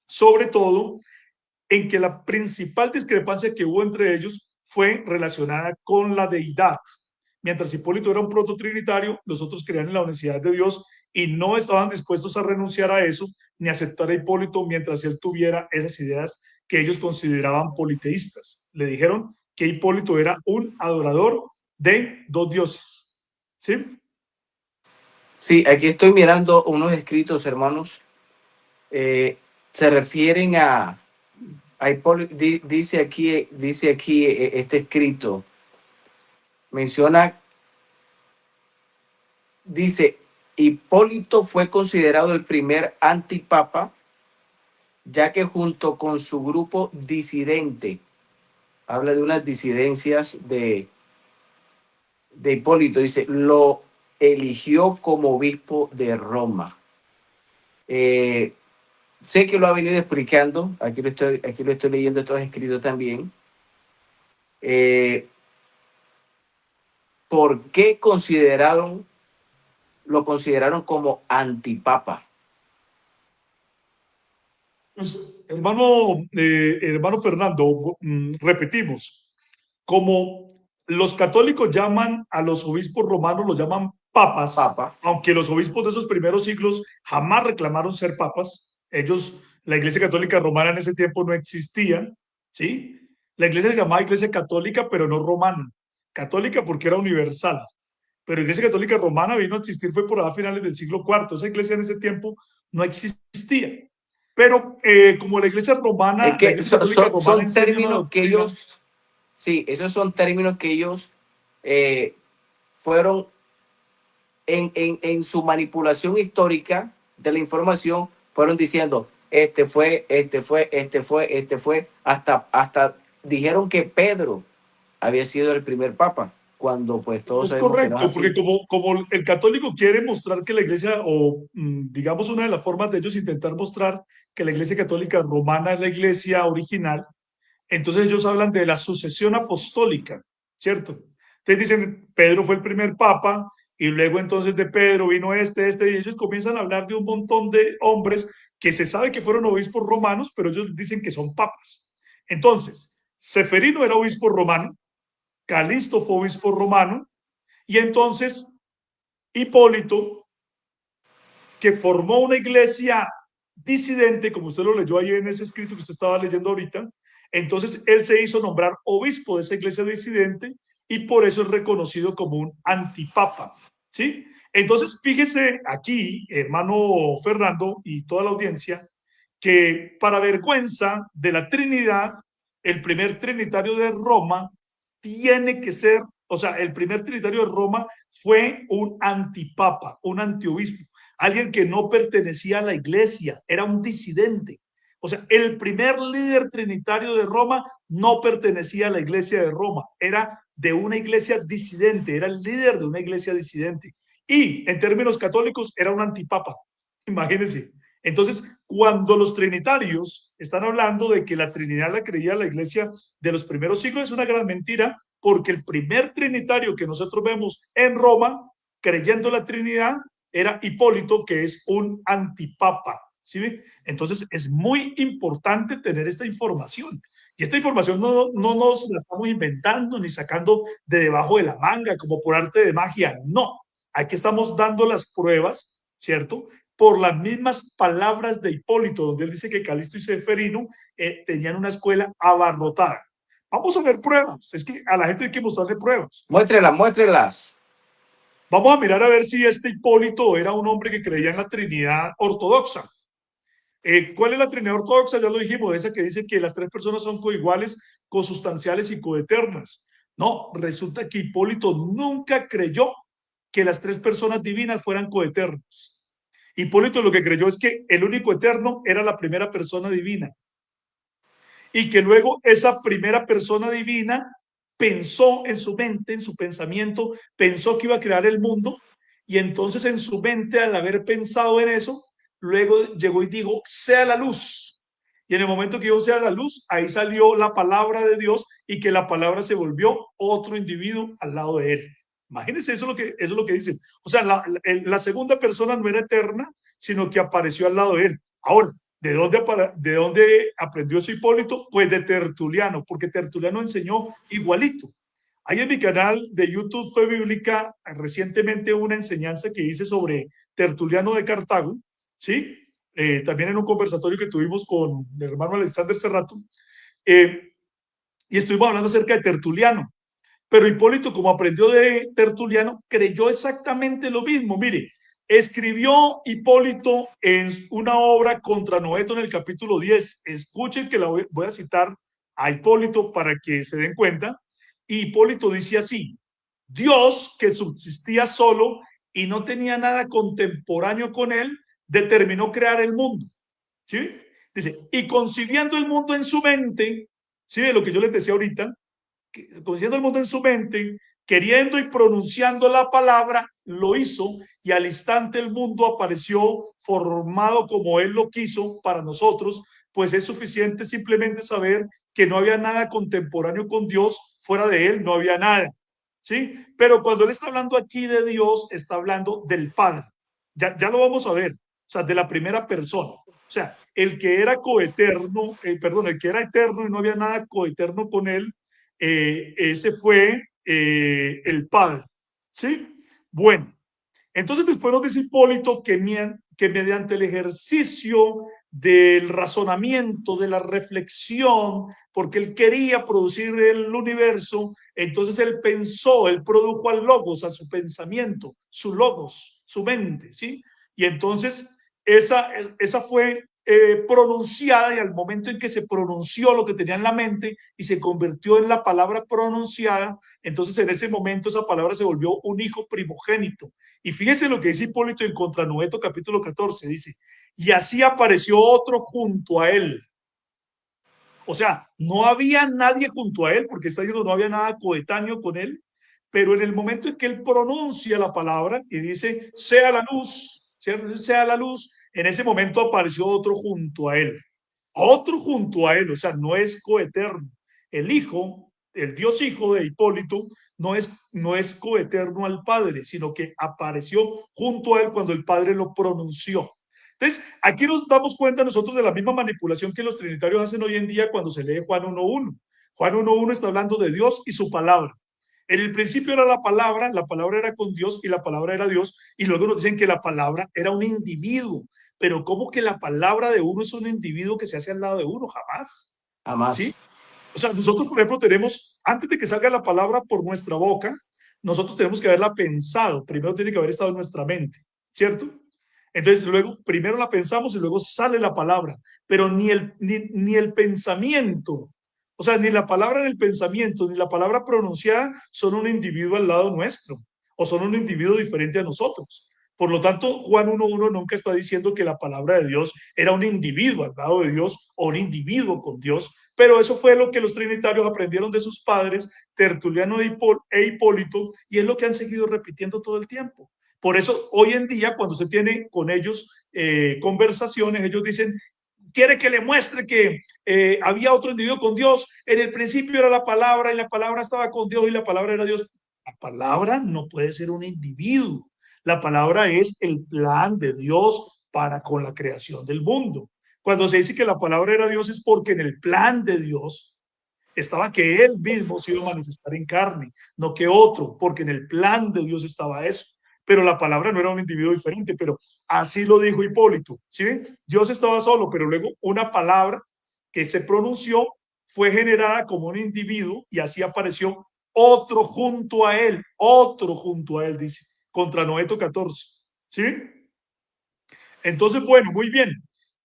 sobre todo en que la principal discrepancia que hubo entre ellos fue relacionada con la deidad. Mientras Hipólito era un prototrinitario, los otros creían en la unicidad de Dios y no estaban dispuestos a renunciar a eso ni aceptar a Hipólito mientras él tuviera esas ideas que ellos consideraban politeístas. Le dijeron que Hipólito era un adorador de dos dioses. ¿Sí? Sí, aquí estoy mirando unos escritos, hermanos. Se refieren a Hipólito, dice aquí este escrito, menciona, dice, Hipólito fue considerado el primer antipapa, ya que junto con su grupo disidente, habla de unas disidencias de Hipólito, dice, lo eligió como obispo de Roma. Sé que lo ha venido explicando, aquí lo estoy leyendo, todo escrito también. ¿Por qué lo consideraron como antipapa? Pues, hermano Fernando, repetimos, como los católicos llaman a los obispos romanos, los llaman papas, Papa. aunque los obispos de esos primeros siglos jamás reclamaron ser papas. Ellos, la Iglesia Católica Romana en ese tiempo no existía, ¿sí? La iglesia se llamaba Iglesia Católica, pero no romana. Católica porque era universal. Pero Iglesia Católica Romana vino a existir fue por a finales del siglo IV. Esa iglesia en ese tiempo no existía. Pero como la Iglesia Es Romana, la que Iglesia Católica Romana son enseña una términos que doctrina. ellos, sí, esos son términos que ellos fueron en su manipulación histórica de la información, fueron diciendo, hasta dijeron que Pedro había sido el primer papa, cuando pues todos Es sabemos que no es correcto, porque así. como el católico quiere mostrar que la iglesia, o digamos una de las formas de ellos intentar mostrar que la iglesia católica romana es la iglesia original, entonces ellos hablan de la sucesión apostólica, ¿cierto? Entonces dicen, Pedro fue el primer papa y luego entonces de Pedro vino y ellos comienzan a hablar de un montón de hombres que se sabe que fueron obispos romanos, pero ellos dicen que son papas. Entonces, Seferino era obispo romano, Calisto fue obispo romano, y entonces Hipólito, que formó una iglesia disidente, como usted lo leyó ahí en ese escrito que usted estaba leyendo ahorita, entonces él se hizo nombrar obispo de esa iglesia disidente y por eso es reconocido como un antipapa, ¿sí? Entonces, fíjese aquí, hermano Fernando y toda la audiencia, que para vergüenza de la Trinidad, el primer trinitario de Roma tiene que ser, o sea, el primer trinitario de Roma fue un antipapa, un antiobispo, alguien que no pertenecía a la iglesia, era un disidente. O sea, el primer líder trinitario de Roma no pertenecía a la iglesia de Roma, era de una iglesia disidente, era el líder de una iglesia disidente. Y en términos católicos era un antipapa, imagínense. Entonces, cuando los trinitarios están hablando de que la Trinidad la creía la iglesia de los primeros siglos, es una gran mentira, porque el primer trinitario que nosotros vemos en Roma, creyendo la Trinidad, era Hipólito, que es un antipapa. ¿Sí? Entonces, es muy importante tener esta información. Y esta información no nos la estamos inventando ni sacando de debajo de la manga, como por arte de magia. No, aquí estamos dando las pruebas, ¿cierto? Por las mismas palabras de Hipólito, donde él dice que Calisto y Seferino tenían una escuela abarrotada. Vamos a ver pruebas. Es que a la gente hay que mostrarle pruebas. Muéstrelas, muéstrelas. Vamos a mirar a ver si este Hipólito era un hombre que creía en la Trinidad ortodoxa. ¿Cuál es la Trinidad ortodoxa? Ya lo dijimos, esa que dice que las tres personas son coiguales, consustanciales y coeternas. No, resulta que Hipólito nunca creyó que las tres personas divinas fueran coeternas. Hipólito lo que creyó es que el único eterno era la primera persona divina y que luego esa primera persona divina pensó en su mente, en su pensamiento, pensó que iba a crear el mundo y entonces en su mente, al haber pensado en eso, luego llegó y dijo, sea la luz. Y en el momento que dijo sea la luz, ahí salió la palabra de Dios y que la palabra se volvió otro individuo al lado de él. Imagínense, eso es lo que dicen. O sea, la segunda persona no era eterna, sino que apareció al lado de él. Ahora, ¿de dónde aprendió ese Hipólito? Pues de Tertuliano, porque Tertuliano enseñó igualito. Hay en mi canal de YouTube Fe Bíblica recientemente una enseñanza que hice sobre Tertuliano de Cartago, ¿sí? También en un conversatorio que tuvimos con el hermano Alexander Serrato, eh, y estuvimos hablando acerca de Tertuliano. Pero Hipólito, como aprendió de Tertuliano, creyó exactamente lo mismo. Mire, escribió Hipólito en una obra contra Noeto en el capítulo 10. Escuchen que la voy a citar a Hipólito para que se den cuenta. Y Hipólito dice así, Dios, que subsistía solo y no tenía nada contemporáneo con él, determinó crear el mundo. ¿Sí? Dice, y concibiendo el mundo en su mente, ¿sí? Lo que yo les decía ahorita, conociendo el mundo en su mente, queriendo y pronunciando la palabra, lo hizo y al instante el mundo apareció formado como él lo quiso para nosotros, pues es suficiente simplemente saber que no había nada contemporáneo con Dios, fuera de él no había nada. ¿Sí? Pero cuando él está hablando aquí de Dios, está hablando del Padre. Ya lo vamos a ver, o sea, de la primera persona. O sea, el que era coeterno, perdón, el que era eterno y no había nada coeterno con él, ese fue el Padre. ¿Sí? Bueno, entonces después nos dice Hipólito que mediante el ejercicio del razonamiento, de la reflexión, porque él quería producir el universo, entonces él pensó, él produjo al logos, a su pensamiento, su logos, su mente, ¿sí? Y entonces esa fue pronunciada y al momento en que se pronunció lo que tenía en la mente y se convirtió en la palabra pronunciada, entonces en ese momento esa palabra se volvió un hijo primogénito. Y fíjese lo que dice Hipólito en Contra Noeto, capítulo 14, dice, y así apareció otro junto a él. O sea, no había nadie junto a él, porque está diciendo no había nada coetáneo con él, pero en el momento en que él pronuncia la palabra y dice, sea la luz, sea la luz, en ese momento apareció otro junto a él, o sea, no es coeterno. El Hijo, el Dios Hijo de Hipólito, no es coeterno al Padre, sino que apareció junto a él cuando el Padre lo pronunció. Entonces, aquí nos damos cuenta nosotros de la misma manipulación que los trinitarios hacen hoy en día cuando se lee Juan 1.1. Juan 1.1 está hablando de Dios y su palabra. En el principio era la palabra era con Dios y la palabra era Dios, y luego nos dicen que la palabra era un individuo. Pero ¿cómo que la palabra de uno es un individuo que se hace al lado de uno? Jamás. ¿Sí? Jamás. O sea, nosotros, por ejemplo, tenemos, antes de que salga la palabra por nuestra boca, nosotros tenemos que haberla pensado. Primero tiene que haber estado en nuestra mente, ¿cierto? Entonces, luego, primero la pensamos y luego sale la palabra. Pero ni el pensamiento, o sea, ni la palabra en el pensamiento, ni la palabra pronunciada son un individuo al lado nuestro, o son un individuo diferente a nosotros. Por lo tanto, Juan 1.1 nunca está diciendo que la palabra de Dios era un individuo al lado de Dios o un individuo con Dios, pero eso fue lo que los trinitarios aprendieron de sus padres, Tertuliano e Hipólito, y es lo que han seguido repitiendo todo el tiempo. Por eso, hoy en día, cuando se tiene con ellos conversaciones, ellos dicen, quiere que le muestre que había otro individuo con Dios, en el principio era la palabra y la palabra estaba con Dios y la palabra era Dios. La palabra no puede ser un individuo, la palabra es el plan de Dios para con la creación del mundo. Cuando se dice que la palabra era Dios es porque en el plan de Dios estaba que Él mismo se iba a manifestar en carne, no que otro, porque en el plan de Dios estaba eso. Pero la palabra no era un individuo diferente, pero así lo dijo Hipólito. ¿Sí? Dios estaba solo, pero luego una palabra que se pronunció fue generada como un individuo y así apareció otro junto a él, dice, contra Noeto 14. ¿Sí? Entonces, bueno, muy bien.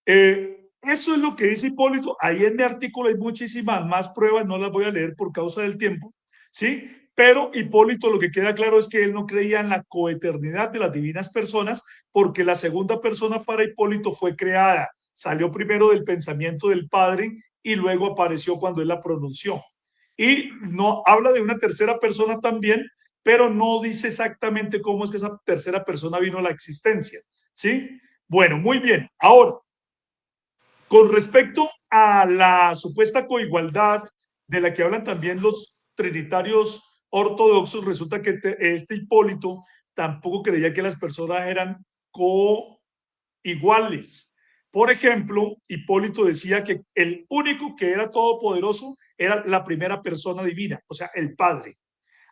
Eso es lo que dice Hipólito. Ahí en mi artículo hay muchísimas más pruebas, no las voy a leer por causa del tiempo, ¿sí? Pero Hipólito lo que queda claro es que él no creía en la coeternidad de las divinas personas porque la segunda persona para Hipólito fue creada. Salió primero del pensamiento del Padre y luego apareció cuando él la pronunció. Y no habla de una tercera persona también, pero no dice exactamente cómo es que esa tercera persona vino a la existencia, ¿sí? Bueno, muy bien. Ahora, con respecto a la supuesta coigualdad de la que hablan también los trinitarios ortodoxos, resulta que este Hipólito tampoco creía que las personas eran coiguales. Por ejemplo, Hipólito decía que el único que era todopoderoso era la primera persona divina, o sea, el Padre.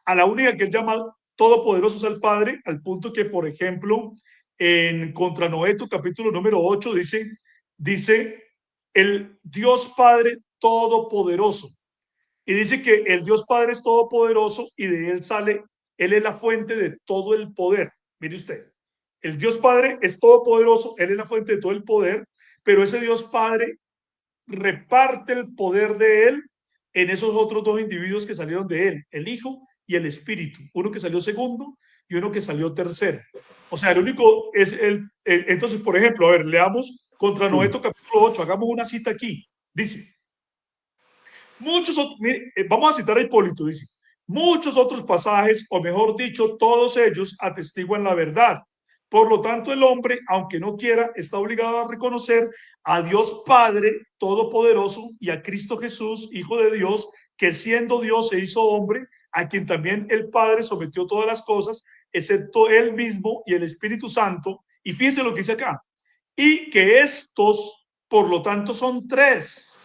A la única que él llama todopoderoso es al Padre, al punto que, por ejemplo, en Contra Noeto, capítulo número 8, dice el Dios Padre todopoderoso. Y dice que el Dios Padre es todopoderoso y de él sale, él es la fuente de todo el poder. Mire usted, el Dios Padre es todopoderoso, él es la fuente de todo el poder, pero ese Dios Padre reparte el poder de él en esos otros dos individuos que salieron de él, el Hijo y el Espíritu. Uno que salió segundo y uno que salió tercero. O sea, el único es entonces, por ejemplo, a ver, leamos contra Noeto capítulo 8, hagamos una cita aquí. Dice, vamos a citar a Hipólito, dice, muchos otros pasajes, o mejor dicho, todos ellos atestiguan la verdad. Por lo tanto, el hombre, aunque no quiera, está obligado a reconocer a Dios Padre Todopoderoso y a Cristo Jesús, Hijo de Dios, que siendo Dios se hizo hombre, a quien también el Padre sometió todas las cosas, excepto él mismo y el Espíritu Santo. Y fíjense lo que dice acá. Y que estos, por lo tanto, son tres.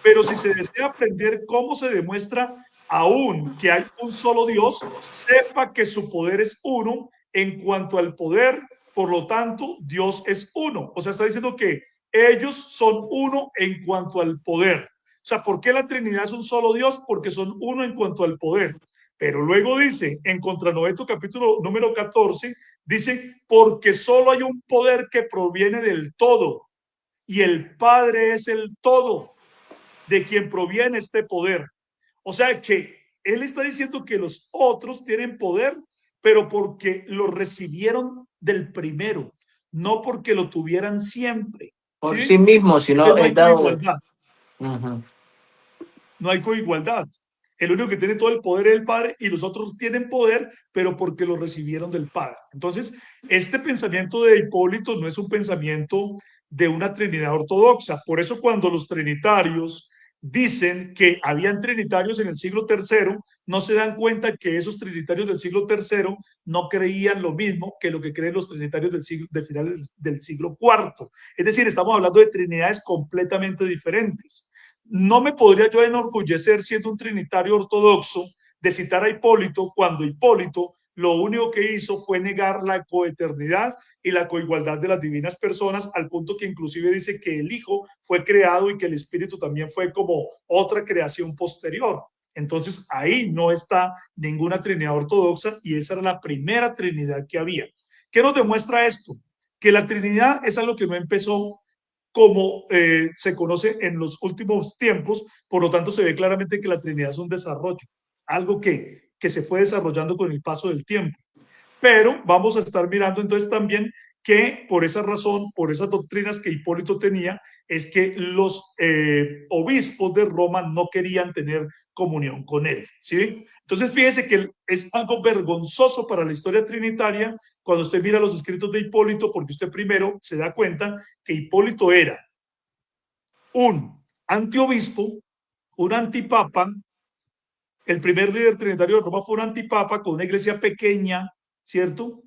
Pero si se desea aprender cómo se demuestra aún que hay un solo Dios, sepa que su poder es uno en cuanto al poder, por lo tanto, Dios es uno. O sea, está diciendo que ellos son uno en cuanto al poder. O sea, ¿por qué la Trinidad es un solo Dios? Porque son uno en cuanto al poder. Pero luego dice, en Contra Noeto capítulo número 14, dice, porque solo hay un poder que proviene del todo, y el Padre es el todo de quien proviene este poder. O sea que él está diciendo que los otros tienen poder, pero porque lo recibieron del primero, no porque lo tuvieran siempre. Por sí ¿Sí? mismo, si Que no no es hay dado. coigualdad. Uh -huh. no hay coigualdad. El único que tiene todo el poder es el Padre y los otros tienen poder, pero porque lo recibieron del Padre. Entonces, este pensamiento de Hipólito no es un pensamiento de una Trinidad ortodoxa. Por eso cuando los trinitarios dicen que habían trinitarios en el siglo III, no se dan cuenta que esos trinitarios del siglo III no creían lo mismo que lo que creen los trinitarios de finales del siglo IV. Es decir, estamos hablando de trinidades completamente diferentes. No me podría yo enorgullecer siendo un trinitario ortodoxo de citar a Hipólito cuando Hipólito lo único que hizo fue negar la coeternidad y la coigualdad de las divinas personas, al punto que inclusive dice que el Hijo fue creado y que el Espíritu también fue como otra creación posterior. Entonces ahí no está ninguna Trinidad ortodoxa y esa era la primera Trinidad que había. ¿Qué nos demuestra esto? Que la Trinidad es algo que no empezó como se conoce en los últimos tiempos, por lo tanto se ve claramente que la Trinidad es un desarrollo, algo que se fue desarrollando con el paso del tiempo. Pero vamos a estar mirando entonces también que por esa razón, por esas doctrinas que Hipólito tenía, es que los obispos de Roma no querían tener comunión con él. ¿Sí? Entonces fíjese que es algo vergonzoso para la historia trinitaria cuando usted mira los escritos de Hipólito, porque usted primero se da cuenta que Hipólito era un antiobispo, un antipapa. El primer líder trinitario de Roma fue un antipapa con una iglesia pequeña, ¿cierto?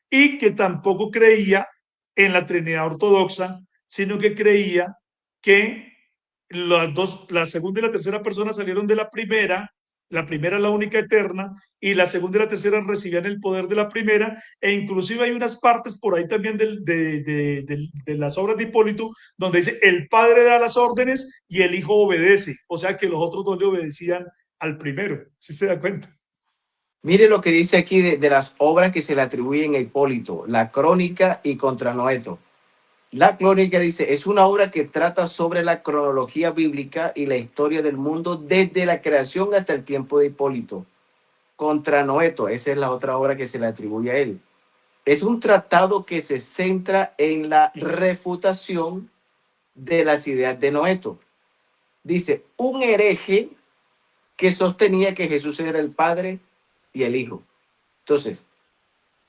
Y que tampoco creía en la Trinidad ortodoxa, sino que creía que la segunda y la tercera persona salieron de la primera es la única eterna, y la segunda y la tercera recibían el poder de la primera, e inclusive hay unas partes por ahí también de las obras de Hipólito, donde dice, el Padre da las órdenes y el Hijo obedece, o sea que los otros dos le obedecían al primero, si se da cuenta. Mire lo que dice aquí de las obras que se le atribuyen a Hipólito, la Crónica y Contra Noeto. La Crónica dice, es una obra que trata sobre la cronología bíblica y la historia del mundo desde la creación hasta el tiempo de Hipólito. Contra Noeto, esa es la otra obra que se le atribuye a él. Es un tratado que se centra en la refutación de las ideas de Noeto. Dice, un hereje que sostenía que Jesús era el Padre y el Hijo. Entonces,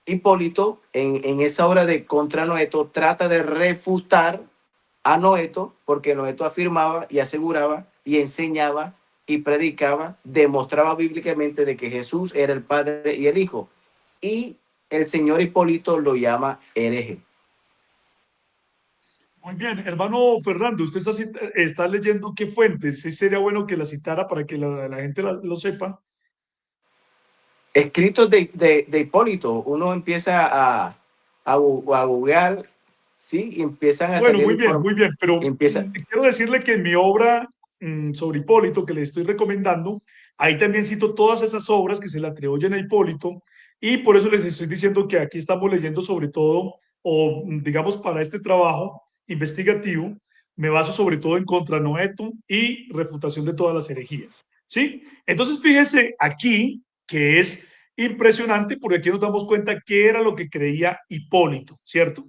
Hipólito, en esa obra de Contra Noeto, trata de refutar a Noeto, porque Noeto afirmaba y aseguraba y enseñaba y predicaba, demostraba bíblicamente de que Jesús era el Padre y el Hijo. Y el señor Hipólito lo llama hereje. Muy bien, hermano Fernando, usted está leyendo qué fuentes. Sí, sería bueno que la citara para que la gente lo sepa. Escritos de Hipólito, uno empieza a googlear, ¿sí? Y empiezan a Bueno, salir información. muy bien, pero Empieza, quiero decirle que en mi obra sobre Hipólito, que le estoy recomendando, ahí también cito todas esas obras que se le atribuyen a Hipólito, y por eso les estoy diciendo que aquí estamos leyendo sobre todo, o digamos para este trabajo investigativo, me baso sobre todo en Contra Noetum y refutación de todas las herejías. ¿Sí? Entonces fíjese aquí que es impresionante porque aquí nos damos cuenta qué era lo que creía Hipólito, ¿cierto?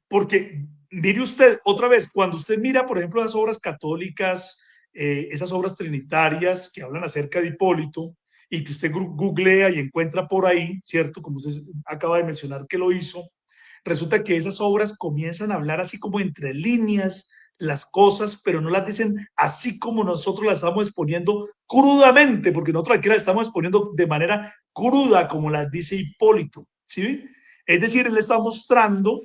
Porque mire usted, otra vez, cuando usted mira, por ejemplo, las obras católicas, esas obras trinitarias que hablan acerca de Hipólito y que usted googlea y encuentra por ahí, ¿cierto? Como usted acaba de mencionar que lo hizo, resulta que esas obras comienzan a hablar así como entre líneas las cosas, pero no las dicen así como nosotros las estamos exponiendo crudamente, porque nosotros aquí las estamos exponiendo de manera cruda, como las dice Hipólito, ¿sí? Es decir, él está mostrando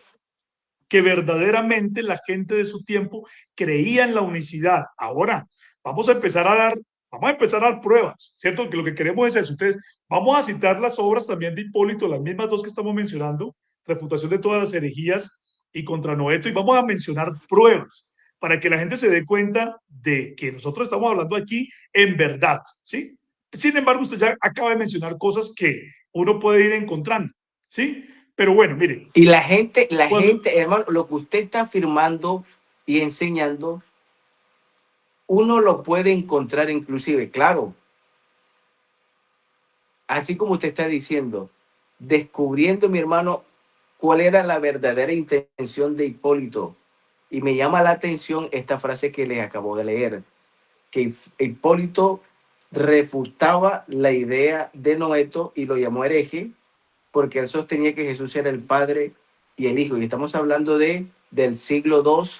que verdaderamente la gente de su tiempo creía en la unicidad. Ahora, vamos a empezar a dar pruebas, ¿cierto? Que lo que queremos es eso. Ustedes, vamos a citar las obras también de Hipólito, las mismas dos que estamos mencionando, refutación de todas las herejías y contra Noeto, y vamos a mencionar pruebas para que la gente se dé cuenta de que nosotros estamos hablando aquí en verdad, ¿sí? Sin embargo, usted ya acaba de mencionar cosas que uno puede ir encontrando, ¿sí? Pero bueno, mire, y cuando, hermano, lo que usted está afirmando y enseñando, uno lo puede encontrar inclusive, claro, así como usted está diciendo, descubriendo, mi hermano, cuál era la verdadera intención de Hipólito. Y me llama la atención esta frase que les acabo de leer. que Hipólito refutaba la idea de Noeto y lo llamó hereje porque él sostenía que Jesús era el Padre y el Hijo. Y estamos hablando del siglo II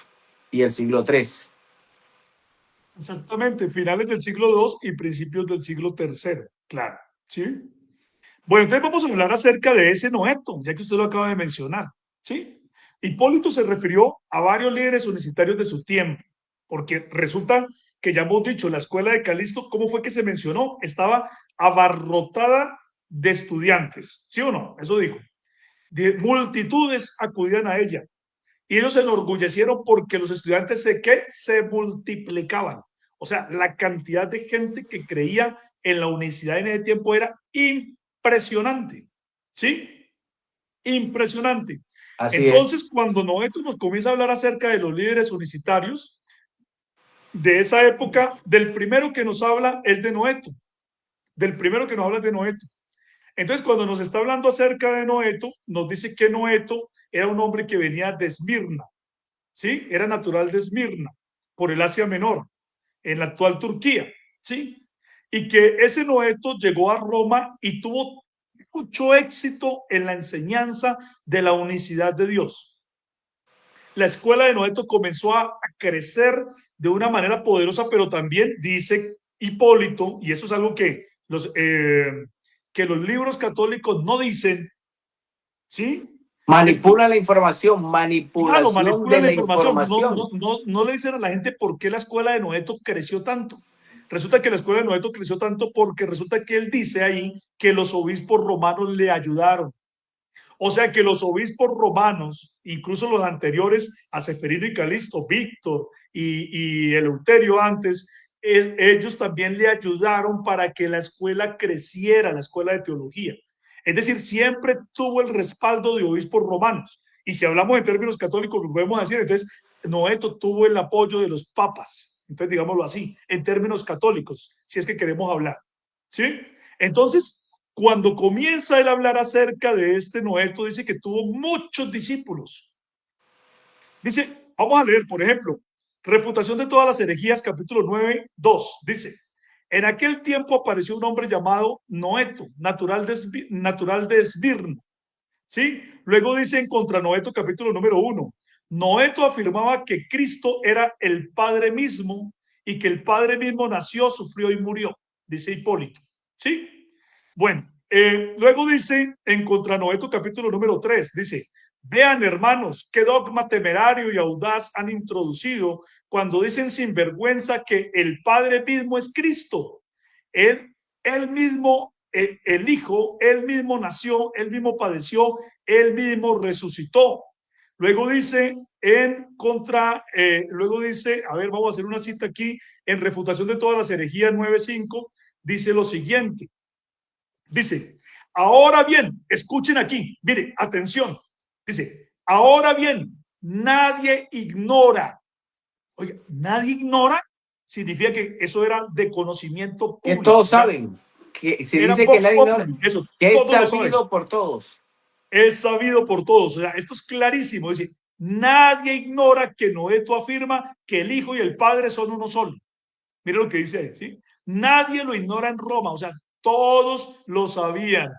y el siglo III. Exactamente, finales del siglo II y principios del siglo III, claro, ¿sí? Bueno, entonces vamos a hablar acerca de ese Noeto, ya que usted lo acaba de mencionar, ¿sí? Hipólito se refirió a varios líderes universitarios de su tiempo, porque resulta que ya hemos dicho, la escuela de Calisto, ¿cómo fue que se mencionó? Estaba abarrotada de estudiantes, ¿sí o no? Eso dijo. De multitudes acudían a ella y ellos se enorgullecieron porque los estudiantes se multiplicaban. O sea, la cantidad de gente que creía en la universidad en ese tiempo era impresionante, ¿sí? Impresionante. Así es. Entonces, cuando Noeto nos comienza a hablar acerca de los líderes universitarios de esa época, del primero que nos habla es de Noeto, del primero que nos habla es de Noeto. Entonces, cuando nos está hablando acerca de Noeto, nos dice que Noeto era un hombre que venía de Esmirna, ¿sí? Era natural de Esmirna, por el Asia Menor, en la actual Turquía, ¿sí? Y que ese Noeto llegó a Roma y tuvo mucho éxito en la enseñanza de la unicidad de Dios. La escuela de Noeto comenzó a crecer de una manera poderosa, pero también dice Hipólito, y eso es algo que los libros católicos no dicen, ¿sí? Esto, Manipula la información, claro, manipulación manipulan de la la información, información. no le dicen a la gente por qué la escuela de Noeto creció tanto. Resulta que la escuela de Noeto creció tanto porque resulta que él dice ahí que los obispos romanos le ayudaron. O sea que los obispos romanos, incluso los anteriores a Seferino y Calisto, Víctor y Eleuterio antes, ellos también le ayudaron para que la escuela creciera, la escuela de teología. Es decir, siempre tuvo el respaldo de obispos romanos. Y si hablamos en términos católicos, lo podemos decir, entonces Noeto tuvo el apoyo de los papas, entonces digámoslo así, en términos católicos, si es que queremos hablar. ¿Sí? Entonces, cuando comienza él a hablar acerca de este Noeto, dice que tuvo muchos discípulos. Dice, vamos a leer, por ejemplo, Refutación de todas las herejías, capítulo 9, 2. Dice, en aquel tiempo apareció un hombre llamado Noeto, natural de Esmirna. ¿Sí? Luego dice en contra Noeto, capítulo número 1. Noeto afirmaba que Cristo era el Padre mismo y que el Padre mismo nació, sufrió y murió, dice Hipólito. ¿Sí? Bueno, luego dice en contra Noeto, capítulo número 3, dice, vean hermanos, qué dogma temerario y audaz han introducido cuando dicen sin vergüenza que el Padre mismo es Cristo. Él mismo, el Hijo, él mismo nació, él mismo padeció, él mismo resucitó. Luego dice luego dice, a ver, vamos a hacer una cita aquí, en refutación de todas las herejías 9.5, dice lo siguiente. Dice, ahora bien, escuchen aquí, mire, atención. Dice, ahora bien, nadie ignora. Oiga, nadie ignora significa que eso era de conocimiento Que público, todos o sea, saben, que se era dice que Vox nadie ignora, Populi, eso, que es todos lo saben, sabido por todos. es sabido por todos, o sea, esto es clarísimo, dice, nadie ignora que Noeto afirma que el Hijo y el Padre son uno solo. Mira lo que dice ahí, ¿sí? Nadie lo ignora en Roma, o sea, todos lo sabían.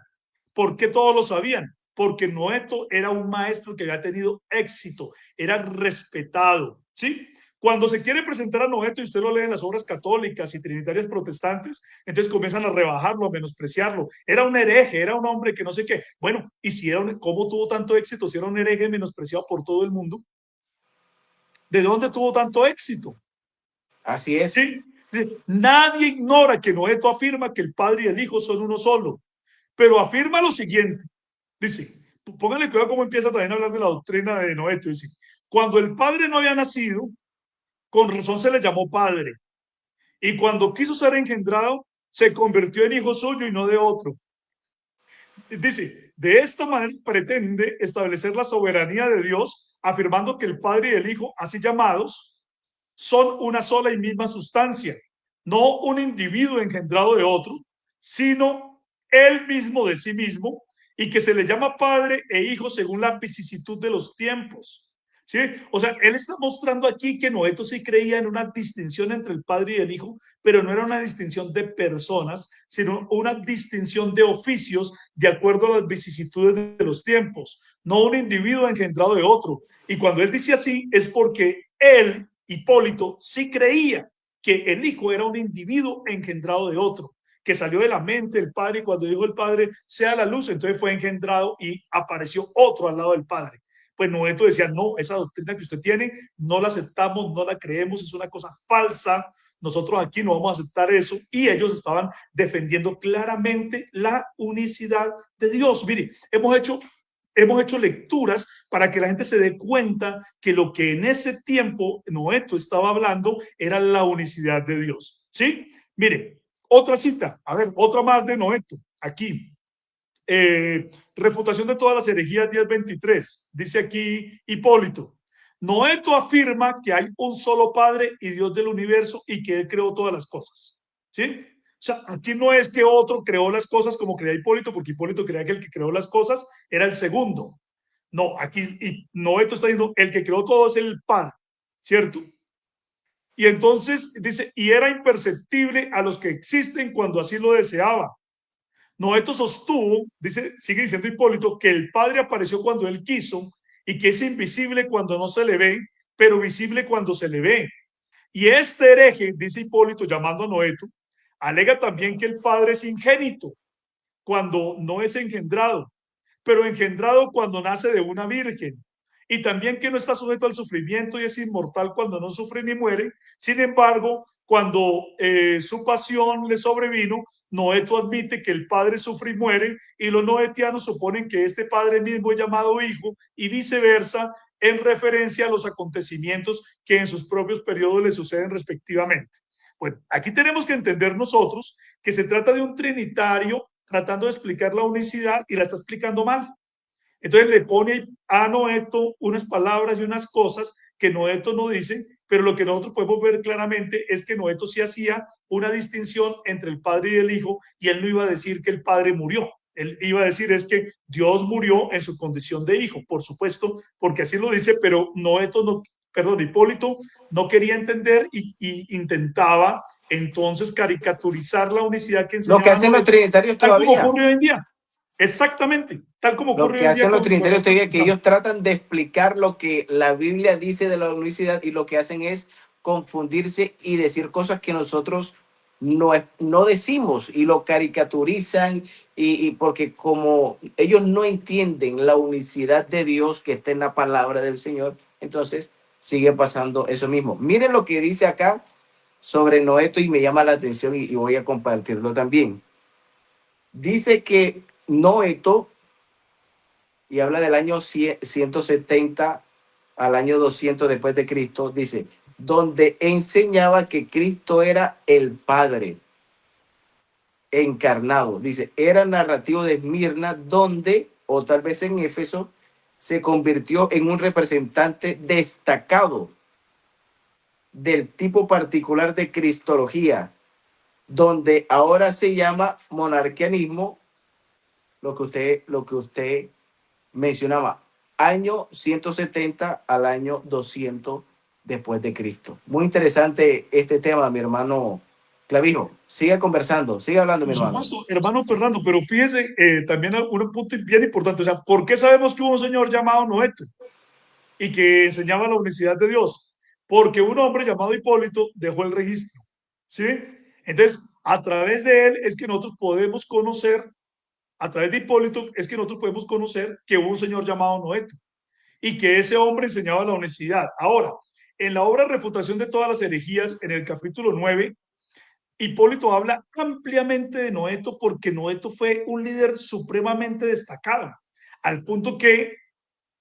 ¿Por qué todos lo sabían? Porque Noeto era un maestro que había tenido éxito, era respetado, ¿sí? Cuando se quiere presentar a Noeto, y usted lo lee en las obras católicas y trinitarias protestantes, entonces comienzan a rebajarlo, a menospreciarlo. Era un hereje, era un hombre que no sé qué. Bueno, y si ¿cómo tuvo tanto éxito? Si era un hereje menospreciado por todo el mundo, ¿de dónde tuvo tanto éxito? Así es. ¿Sí? Nadie ignora que Noeto afirma que el Padre y el Hijo son uno solo, pero afirma lo siguiente. Dice, pónganle cuidado cómo empieza también a hablar de la doctrina de Noeto. Dice, cuando el Padre no había nacido, con razón se le llamó Padre. Y cuando quiso ser engendrado, se convirtió en hijo suyo y no de otro. Dice, de esta manera pretende establecer la soberanía de Dios, afirmando que el Padre y el Hijo, así llamados, son una sola y misma sustancia, no un individuo engendrado de otro, sino él mismo de sí mismo, y que se le llama Padre e Hijo según la vicisitud de los tiempos. ¿Sí? O sea, él está mostrando aquí que Noeto sí creía en una distinción entre el padre y el hijo, pero no era una distinción de personas, sino una distinción de oficios de acuerdo a las vicisitudes de los tiempos, no un individuo engendrado de otro. Y cuando él dice así es porque él, Hipólito, sí creía que el hijo era un individuo engendrado de otro, que salió de la mente del padre y cuando dijo el padre sea la luz, entonces fue engendrado y apareció otro al lado del padre. Pues Noeto decía, no, esa doctrina que usted tiene no la aceptamos, no la creemos, es una cosa falsa, nosotros aquí no vamos a aceptar eso, y ellos estaban defendiendo claramente la unicidad de Dios. Mire, hemos hecho lecturas para que la gente se dé cuenta que lo que en ese tiempo Noeto estaba hablando era la unicidad de Dios. ¿Sí? Mire, otra cita, a ver, otra más de Noeto, aquí. Refutación de todas las herejías 10:23. Dice aquí Hipólito. Noeto afirma que hay un solo Padre y Dios del universo y que Él creó todas las cosas. ¿Sí? O sea, aquí no es que otro creó las cosas como creía Hipólito, porque Hipólito creía que el que creó las cosas era el segundo. No, aquí Noeto está diciendo, el que creó todo es el Padre, ¿cierto? Y entonces dice, y era imperceptible a los que existen cuando así lo deseaba. Noeto sostuvo, dice, sigue diciendo Hipólito, que el Padre apareció cuando él quiso y que es invisible cuando no se le ve, pero visible cuando se le ve. Y este hereje, dice Hipólito, llamando a Noeto, alega también que el Padre es ingénito cuando no es engendrado, pero engendrado cuando nace de una virgen. Y también que no está sujeto al sufrimiento y es inmortal cuando no sufre ni muere. Sin embargo, cuando su pasión le sobrevino, Noeto admite que el padre sufre y muere, y los noetianos suponen que este padre mismo es llamado hijo y viceversa, en referencia a los acontecimientos que en sus propios periodos le suceden respectivamente. Pues aquí tenemos que entender nosotros que se trata de un trinitario tratando de explicar la unicidad y la está explicando mal. Entonces le pone a Noeto unas palabras y unas cosas que Noeto no dice, pero lo que nosotros podemos ver claramente es que Noeto sí hacía una distinción entre el padre y el hijo, y él no iba a decir que el padre murió. Él iba a decir es que Dios murió en su condición de hijo, por supuesto, porque así lo dice, pero Noeto no, perdón, Hipólito no quería entender y intentaba entonces caricaturizar la unicidad que Lo que enseñaba hacen los Noeto, trinitarios tal como todavía. ocurre hoy en día. Exactamente, tal como Lo ocurre que hoy en día hacen los con trinitarios otros todavía, que dictados. ellos tratan de explicar lo que la Biblia dice de la unicidad y lo que hacen es confundirse y decir cosas que nosotros no decimos y lo caricaturizan y porque como ellos no entienden la unicidad de Dios que está en la palabra del Señor, entonces sigue pasando eso mismo. Miren lo que dice acá sobre Noeto y me llama la atención y voy a compartirlo también. Dice que Noeto, y habla del año 170 al año 200 después de Cristo, dice, donde enseñaba que Cristo era el Padre encarnado. Dice, era narrativo de Esmirna, donde, o tal vez en Éfeso, se convirtió en un representante destacado del tipo particular de cristología, donde ahora se llama monarquianismo, lo que usted mencionaba, año 170 al año 200 después de Cristo. Muy interesante este tema, mi hermano Clavijo. Siga conversando, siga hablando, mi Por hermano. supuesto, hermano Fernando, pero fíjese también un punto bien importante. O sea, ¿por qué sabemos que hubo un señor llamado Noeto y que enseñaba la unicidad de Dios? Porque un hombre llamado Hipólito dejó el registro. ¿Sí? Entonces, a través de él es que nosotros podemos conocer, a través de Hipólito es que nosotros podemos conocer que hubo un señor llamado Noeto y que ese hombre enseñaba la honestidad. Ahora, en la obra Refutación de todas las herejías, en el capítulo 9, Hipólito habla ampliamente de Noeto porque Noeto fue un líder supremamente destacado, al punto que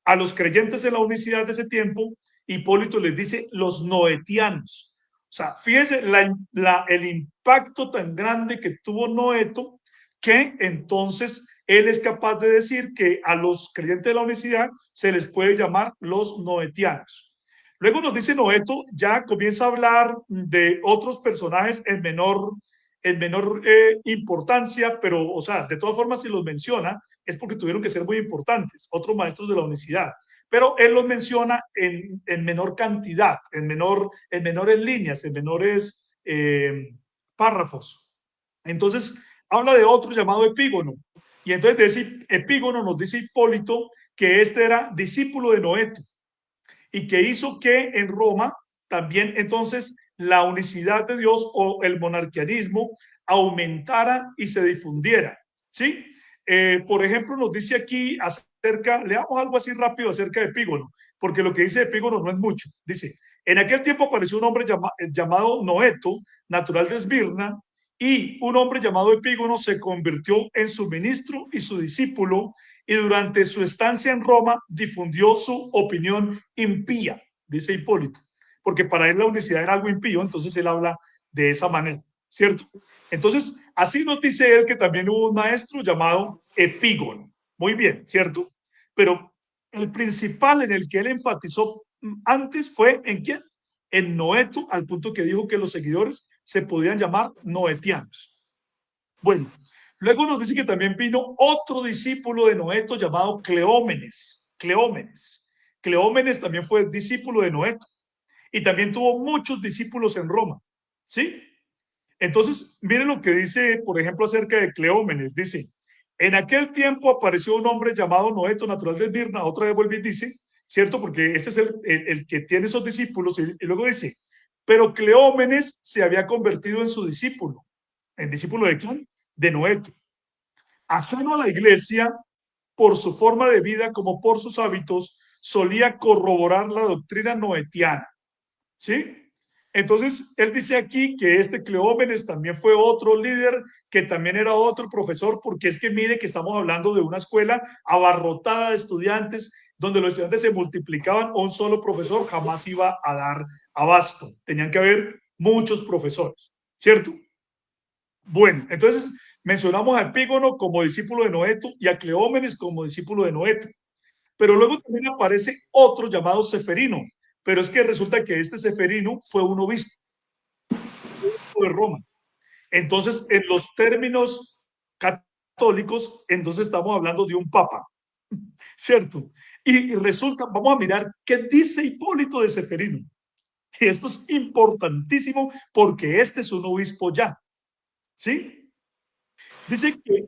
a los creyentes en la unicidad de ese tiempo, Hipólito les dice los noetianos. O sea, fíjese el impacto tan grande que tuvo Noeto, que entonces él es capaz de decir que a los creyentes de la unicidad se les puede llamar los noetianos. Luego nos dice Noeto, ya comienza a hablar de otros personajes en menor importancia, pero, o sea, de todas formas, si los menciona, es porque tuvieron que ser muy importantes, otros maestros de la unicidad. pero él los menciona en menor cantidad, en menores líneas, en menores párrafos. Entonces, habla de otro llamado Epígono. Y entonces de Epígono nos dice Hipólito que este era discípulo de Noeto y que hizo que en Roma también entonces la unicidad de Dios o el monarquianismo aumentara y se difundiera. ¿Sí? Por ejemplo, nos dice aquí acerca, leamos algo así rápido acerca de Epígono, porque lo que dice Epígono no es mucho. Dice, en aquel tiempo apareció un hombre llamado Noeto, natural de Esmirna, y un hombre llamado Epígono se convirtió en su ministro y su discípulo, y durante su estancia en Roma difundió su opinión impía, dice Hipólito, porque para él la unicidad era algo impío, entonces él habla de esa manera, ¿cierto? Entonces, así nos dice él que también hubo un maestro llamado Epígono. Muy bien, ¿cierto? Pero el principal en el que él enfatizó antes fue ¿en quién? En Noeto, al punto que dijo que los seguidores se podían llamar noetianos. Bueno, luego nos dice que también vino otro discípulo de Noeto llamado Cleómenes. Cleómenes también fue discípulo de Noeto y también tuvo muchos discípulos en Roma. ¿Sí? Entonces, miren lo que dice, por ejemplo, acerca de Cleómenes. Dice, en aquel tiempo apareció un hombre llamado Noeto, natural de Esmirna. Otra vez vuelve y dice, ¿cierto? Porque este es el que tiene esos discípulos. Y luego dice, pero Cleómenes se había convertido en su discípulo. ¿En discípulo de quién? De Noeto. Ajeno a la iglesia, por su forma de vida como por sus hábitos, solía corroborar la doctrina noetiana. ¿Sí? Entonces, él dice aquí que este Cleómenes también fue otro líder, que también era otro profesor, porque es que mire que estamos hablando de una escuela abarrotada de estudiantes, donde los estudiantes se multiplicaban, un solo profesor jamás iba a dar abasto. Tenían que haber muchos profesores, ¿cierto? Bueno, entonces mencionamos a Epígono como discípulo de Noeto y a Cleómenes como discípulo de Noeto. Pero luego también aparece otro llamado Seferino, pero es que resulta que este Seferino fue un obispo de Roma. Entonces, en los términos católicos, entonces estamos hablando de un papa, ¿cierto? Y resulta, vamos a mirar qué dice Hipólito de Seferino. Y esto es importantísimo porque este es un obispo ya, ¿sí? Dice que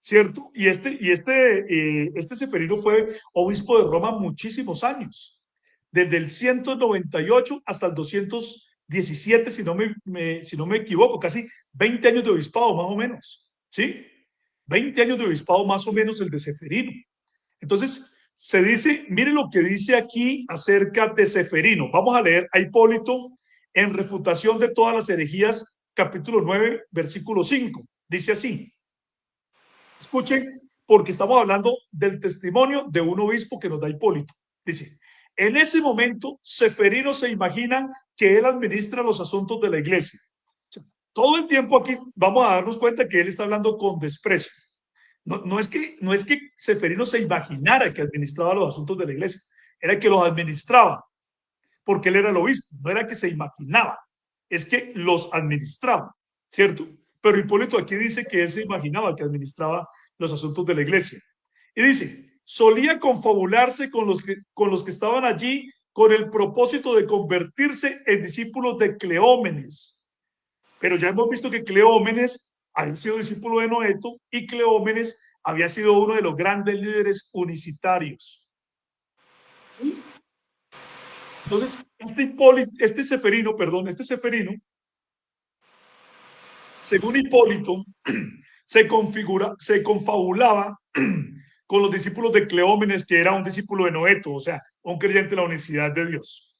¿cierto? Este Seferino fue obispo de Roma muchísimos años, desde el 198 hasta el 217, si no me equivoco, casi 20 años de obispado más o menos, ¿sí? 20 años de obispado más o menos el de Seferino. Entonces, se dice, mire lo que dice aquí acerca de Seferino. Vamos a leer a Hipólito en refutación de todas las herejías, capítulo 9, versículo 5. Dice así, escuchen, porque estamos hablando del testimonio de un obispo que nos da Hipólito. Dice, en ese momento, Seferino se imagina que él administra los asuntos de la iglesia. Todo el tiempo aquí vamos a darnos cuenta que él está hablando con desprecio. No es que Seferino se imaginara que administraba los asuntos de la iglesia, era que los administraba, porque él era el obispo, no era que se imaginaba, es que los administraba, ¿cierto? Pero Hipólito aquí dice que él se imaginaba que administraba los asuntos de la iglesia. Y dice, solía confabularse con los que estaban allí con el propósito de convertirse en discípulos de Cleómenes. Pero ya hemos visto que Cleómenes había sido discípulo de Noeto y Cleómenes había sido uno de los grandes líderes unicitarios. ¿Sí? Entonces, este Seferino, según Hipólito, se confabulaba con los discípulos de Cleómenes, que era un discípulo de Noeto, o sea, un creyente de la unicidad de Dios.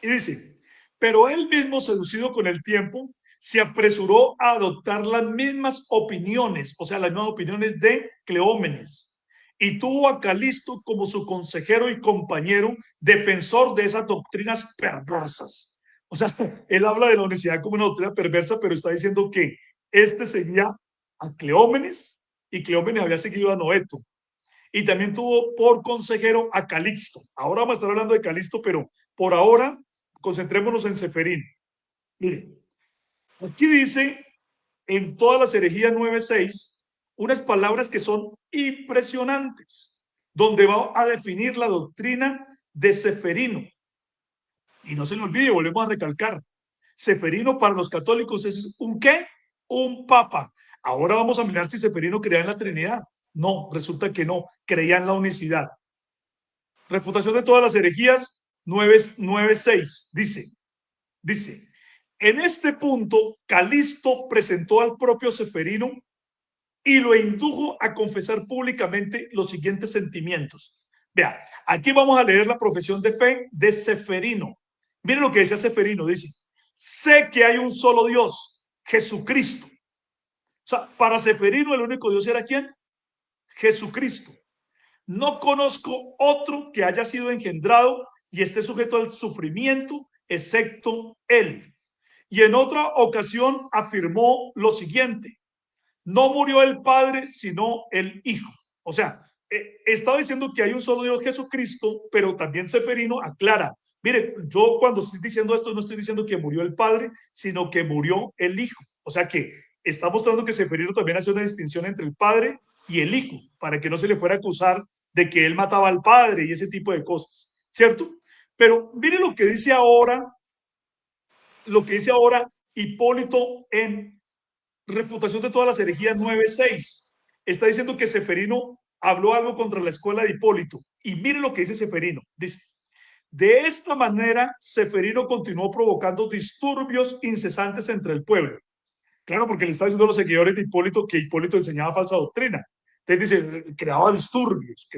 Y dice, pero él mismo, seducido con el tiempo, se apresuró a adoptar las mismas opiniones, o sea, las mismas opiniones de Cleómenes, y tuvo a Calisto como su consejero y compañero, defensor de esas doctrinas perversas. O sea, él habla de la unicidad como una doctrina perversa, pero está diciendo que este seguía a Cleómenes y Cleómenes había seguido a Noeto. Y también tuvo por consejero a Calixto. Ahora vamos a estar hablando de Calixto, pero por ahora concentrémonos en Seferino. Mire, aquí dice en todas las herejías 9.6 unas palabras que son impresionantes. donde va a definir la doctrina de Seferino. Y no se le olvide, volvemos a recalcar, Seferino para los católicos es un ¿qué? Un papa. Ahora vamos a mirar si Seferino creía en la Trinidad. No, resulta que no, creía en la unicidad. Refutación de todas las herejías, 9.6, dice, en este punto, Calisto presentó al propio Seferino y lo indujo a confesar públicamente los siguientes sentimientos. Vea, aquí vamos a leer la profesión de fe de Seferino. Miren lo que decía Seferino, dice, sé que hay un solo Dios, Jesucristo. O sea, para Seferino el único Dios era ¿quién? Jesucristo. No conozco otro que haya sido engendrado y esté sujeto al sufrimiento, excepto él. Y en otra ocasión afirmó lo siguiente, no murió el Padre, sino el Hijo. O sea, estaba diciendo que hay un solo Dios, Jesucristo, pero también Seferino aclara, mire, yo cuando estoy diciendo esto no estoy diciendo que murió el Padre, sino que murió el Hijo. O sea que está mostrando que Seferino también hace una distinción entre el Padre y el Hijo, para que no se le fuera a acusar de que él mataba al Padre y ese tipo de cosas, ¿cierto? Pero mire lo que dice ahora Hipólito en Refutación de todas las herejías 9.6. Está diciendo que Seferino habló algo contra la escuela de Hipólito. Y mire lo que dice Seferino. Dice, de esta manera, Seferino continuó provocando disturbios incesantes entre el pueblo. Claro, porque le está diciendo a los seguidores de Hipólito que Hipólito enseñaba falsa doctrina. Entonces dice, creaba disturbios,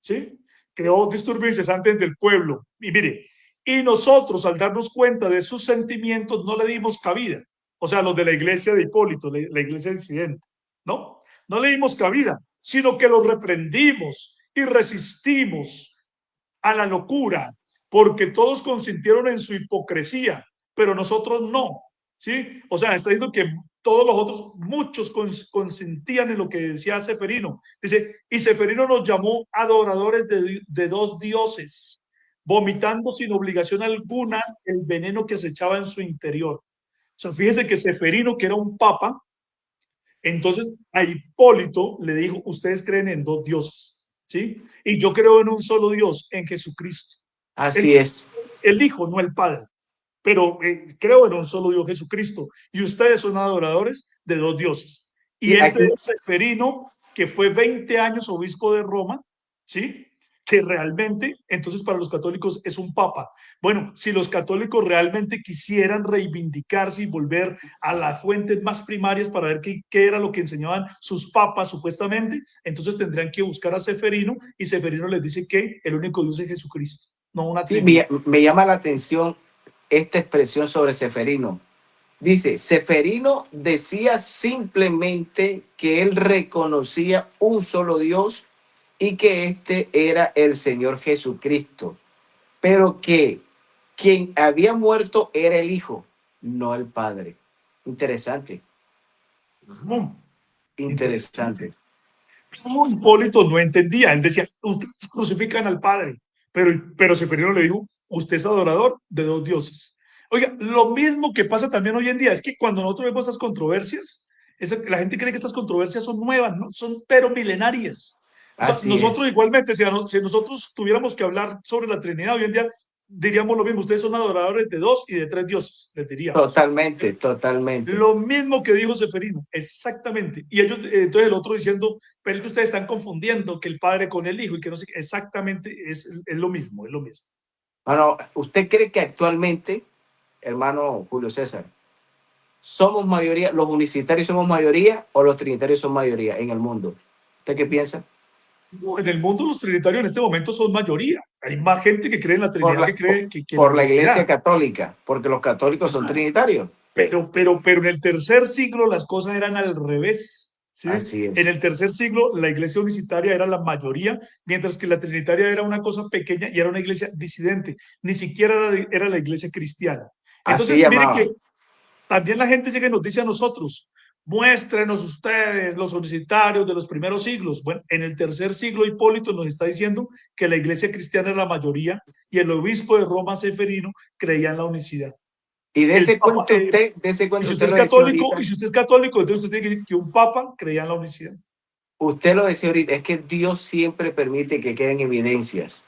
¿sí? Creó disturbios incesantes entre el pueblo. Y mire, y nosotros al darnos cuenta de sus sentimientos no le dimos cabida. O sea, los de la iglesia de Hipólito, la iglesia disidente, ¿no? No le dimos cabida, sino que los reprendimos y resistimos a la locura, porque todos consintieron en su hipocresía, pero nosotros no, ¿sí? O sea, está diciendo que todos los otros, muchos consentían en lo que decía Seferino. Dice, y Seferino nos llamó adoradores de dos dioses, vomitando sin obligación alguna el veneno que se echaba en su interior. O sea, fíjese que Seferino, que era un papa, entonces a Hipólito le dijo, ustedes creen en dos dioses, ¿sí? Y yo creo en un solo Dios, en Jesucristo. Así es. El Hijo, no el Padre. Pero creo en un solo Dios, Jesucristo. Y ustedes son adoradores de dos dioses. Y Sí, este aquí, es Seferino, que fue 20 años obispo de Roma, ¿sí? Que realmente, entonces para los católicos es un papa. Bueno, si los católicos realmente quisieran reivindicarse y volver a las fuentes más primarias para ver qué era lo que enseñaban sus papas supuestamente, entonces tendrían que buscar a Seferino y Seferino les dice que el único Dios es Jesucristo, no una sí, trinidad. me llama la atención esta expresión sobre Seferino. Dice, Seferino decía simplemente que él reconocía un solo Dios y que este era el Señor Jesucristo, pero que quien había muerto era el Hijo, no el Padre. Interesante, Interesante. interesante. Hipólito no entendía, él decía, ustedes crucifican al Padre, pero Seferino le dijo, usted es adorador de dos dioses. Oiga, lo mismo que pasa también hoy en día, es que cuando nosotros vemos estas controversias, la gente cree que estas controversias son nuevas, ¿no? Son pero milenarias. O sea, Así es, nosotros igualmente, si nosotros tuviéramos que hablar sobre la Trinidad hoy en día, diríamos lo mismo, ustedes son adoradores de dos y de tres dioses, les diríamos. totalmente, totalmente. Lo mismo que dijo Seferino, exactamente. Y ellos, entonces el otro diciendo, pero es que ustedes están confundiendo que el padre con el hijo y que no sé, exactamente es lo mismo, es lo mismo. Bueno, ¿usted cree que actualmente, hermano Julio César, somos mayoría, los unicitarios somos mayoría o los trinitarios son mayoría en el mundo? ¿Usted qué piensa? En el mundo los trinitarios en este momento son mayoría. Hay más gente que cree en la Por Trinidad que la, por, cree que en la por la unicidad. iglesia católica, porque los católicos son trinitarios. Pero en el tercer siglo las cosas eran al revés, ¿sí? Así En es, el tercer siglo la iglesia unicitaria era la mayoría, mientras que la trinitaria era una cosa pequeña y era una iglesia disidente, ni siquiera era la iglesia cristiana. así Entonces, miren que llamaban. también la gente llega y nos dice a nosotros, muéstrenos ustedes los unicitarios de los primeros siglos. Bueno, en el tercer siglo Hipólito nos está diciendo que la iglesia cristiana era la mayoría y el obispo de Roma, Seferino, creía en la unicidad. Y El papa, de ese y cuento si usted usted es lo decía católico, ahorita, entonces usted tiene que decir que un papa creía en la unicidad. usted lo decía ahorita, es que Dios siempre permite que queden evidencias.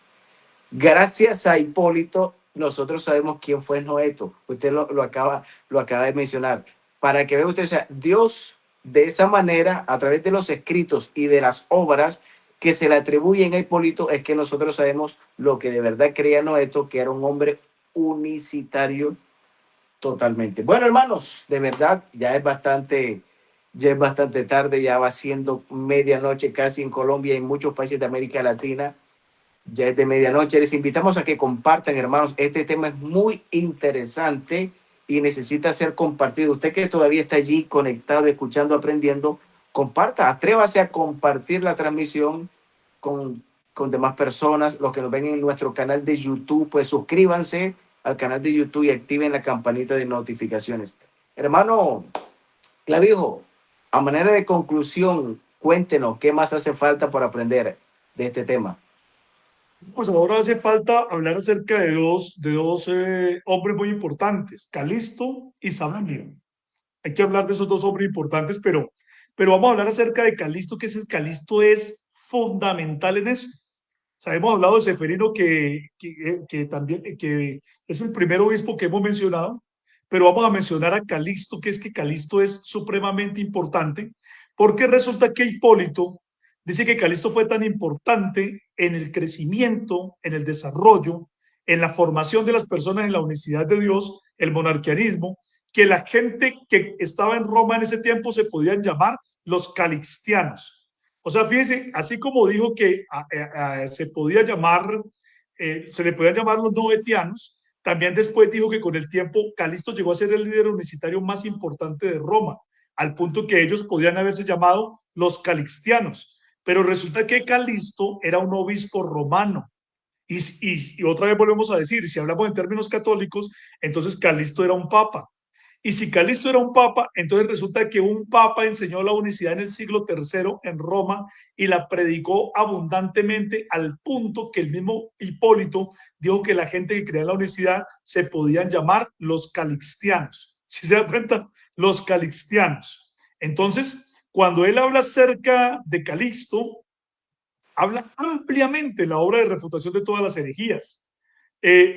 Gracias a Hipólito, nosotros sabemos quién fue Noeto. Usted lo acaba de mencionar. Para que vea usted, o sea, Dios de esa manera, a través de los escritos y de las obras que se le atribuyen a Hipólito, es que nosotros sabemos lo que de verdad creía Noeto, que era un hombre unicitario totalmente. Bueno, hermanos, de verdad, ya es bastante tarde, ya va siendo medianoche casi en Colombia y en muchos países de América Latina. Ya es de medianoche. Les invitamos a que compartan, hermanos. Este tema es muy interesante y necesita ser compartido. Usted que todavía está allí conectado, escuchando, aprendiendo, comparta, atrévase a compartir la transmisión con, con demás personas. Los que nos ven en nuestro canal de YouTube, pues suscríbanse al canal de YouTube y activen la campanita de notificaciones. Hermano Clavijo, a manera de conclusión, cuéntenos qué más hace falta para aprender de este tema. Pues ahora hace falta hablar acerca de dos hombres muy importantes, Calisto y Salanio. Hay que hablar de esos dos hombres importantes, pero vamos a hablar acerca de Calisto, que ese Calisto es fundamental en esto. O sea, hemos hablado de Seferino, que también que es el primer obispo que hemos mencionado, pero vamos a mencionar a Calisto, que es que Calisto es supremamente importante, porque resulta que Hipólito dice que Calisto fue tan importante en el crecimiento, en el desarrollo, en la formación de las personas en la unicidad de Dios, el monarquianismo, que la gente que estaba en Roma en ese tiempo se podían llamar los calixtianos. O sea, fíjense, así como dijo que se podía llamar, se le podían llamar los novetianos, también después dijo que con el tiempo Calisto llegó a ser el líder unicitario más importante de Roma, al punto que ellos podían haberse llamado los calixtianos. Pero resulta que Calisto era un obispo romano. Y otra vez volvemos a decir, si hablamos en términos católicos, entonces Calisto era un papa. Y si Calisto era un papa, entonces resulta que un papa enseñó la unicidad en el siglo III en Roma y la predicó abundantemente al punto que el mismo Hipólito dijo que la gente que creía en la unicidad se podían llamar los calixtianos. ¿Sí se da cuenta? Los calixtianos. Entonces, cuando él habla acerca de Calixto, habla ampliamente la obra de refutación de todas las herejías.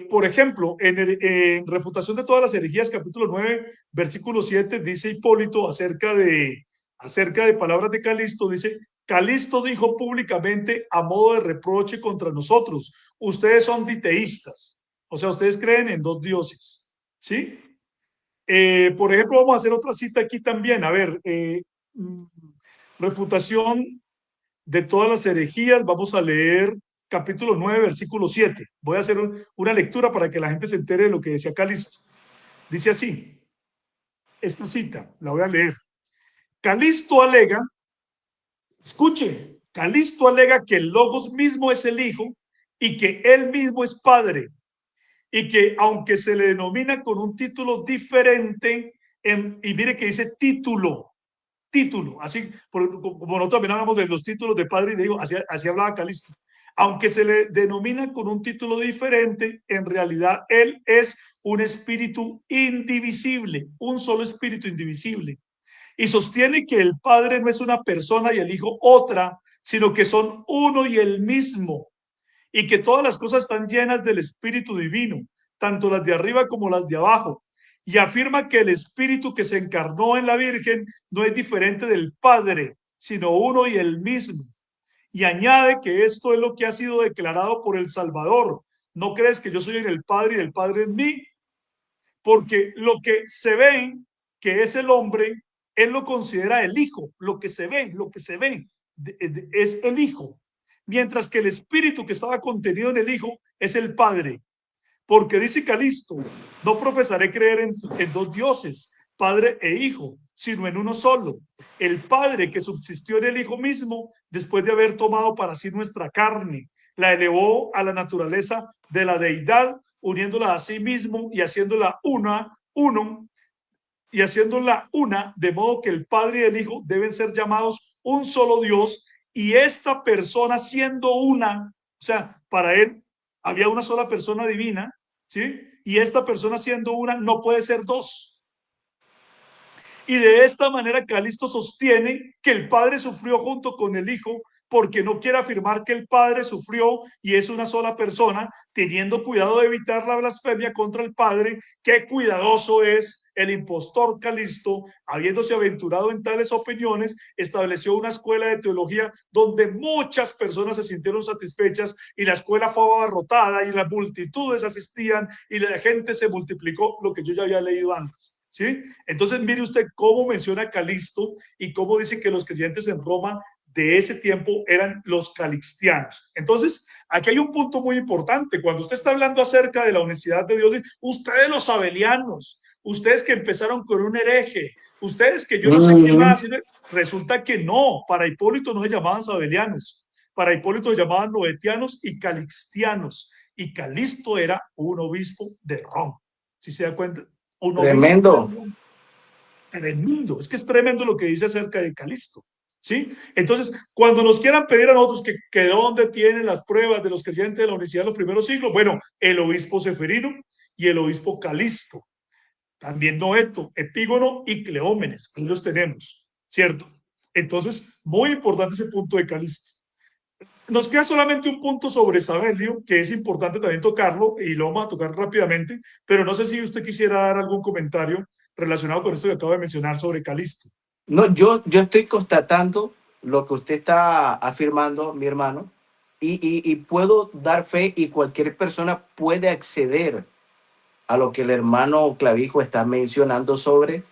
Por ejemplo, en Refutación de todas las herejías, capítulo 9, versículo 7, dice Hipólito acerca de palabras de Calisto, dice, Calisto dijo públicamente a modo de reproche contra nosotros, ustedes son diteístas, o sea, ustedes creen en dos dioses, ¿sí? Por ejemplo, vamos a hacer otra cita aquí también, a ver, refutación de todas las herejías, vamos a leer capítulo 9, versículo 7. Voy a hacer una lectura para que la gente se entere de lo que decía Calisto. Dice así, esta cita, la voy a leer. Calisto alega, escuche, Calisto alega que el Logos mismo es el Hijo y que él mismo es Padre, y que aunque se le denomina con un título diferente, y mire que dice título, así como nosotros también hablamos de los títulos de padre y de hijo, así hablaba Calisto. Aunque se le denomina con un título diferente, en realidad él es un espíritu indivisible, un solo espíritu indivisible. Y sostiene que el Padre no es una persona y el Hijo otra, sino que son uno y el mismo. Y que todas las cosas están llenas del Espíritu Divino, tanto las de arriba como las de abajo. Y afirma que el Espíritu que se encarnó en la Virgen no es diferente del Padre, sino uno y el mismo. Y añade que esto es lo que ha sido declarado por el Salvador. ¿No crees que yo soy en el Padre y el Padre en mí? Porque lo que se ve, que es el hombre, él lo considera el Hijo. Lo que se ve es el Hijo. Mientras que el Espíritu que estaba contenido en el Hijo es el Padre. Porque dice Calisto, no profesaré creer en dos dioses, Padre e Hijo, sino en uno solo, el Padre que subsistió en el Hijo mismo después de haber tomado para sí nuestra carne, la elevó a la naturaleza de la deidad, uniéndola a sí mismo y haciéndola una, de modo que el Padre y el Hijo deben ser llamados un solo Dios, y esta persona siendo una, o sea, para él había una sola persona divina, ¿sí? Y esta persona siendo una no puede ser dos. Y de esta manera Calisto sostiene que el Padre sufrió junto con el Hijo porque no quiere afirmar que el Padre sufrió y es una sola persona, teniendo cuidado de evitar la blasfemia contra el Padre. Qué cuidadoso es el impostor Calisto, habiéndose aventurado en tales opiniones, estableció una escuela de teología donde muchas personas se sintieron satisfechas y la escuela fue abarrotada y las multitudes asistían y la gente se multiplicó, lo que yo ya había leído antes. ¿Sí? Entonces, mire usted cómo menciona Calisto y cómo dice que los creyentes en Roma de ese tiempo eran los calixtianos. Entonces, aquí hay un punto muy importante. Cuando usted está hablando acerca de la unicidad de Dios, ustedes los sabelianos, ustedes que empezaron con un hereje, ustedes que yo no sé qué más, resulta que no, para Hipólito no se llamaban sabelianos, para Hipólito se llamaban noetianos y calixtianos, y Calisto era un obispo de Roma. ¿Sí se da cuenta? Un obispo de Tremendo. Roma. Tremendo, es que es tremendo lo que dice acerca de Calisto. ¿Sí? Entonces, cuando nos quieran pedir a nosotros que dónde tienen las pruebas de los creyentes de la unicidad de los primeros siglos, bueno, el obispo Seferino y el obispo Calisto, también Noeto, Epígono y Cleómenes, ahí los tenemos, ¿cierto? Entonces, muy importante ese punto de Calisto. Nos queda solamente un punto sobre Sabelio, que es importante también tocarlo, y lo vamos a tocar rápidamente, pero no sé si usted quisiera dar algún comentario relacionado con esto que acabo de mencionar sobre Calisto. No, yo estoy constatando lo que usted está afirmando, mi hermano, y puedo dar fe y cualquier persona puede acceder a lo que el hermano Clavijo está mencionando sobre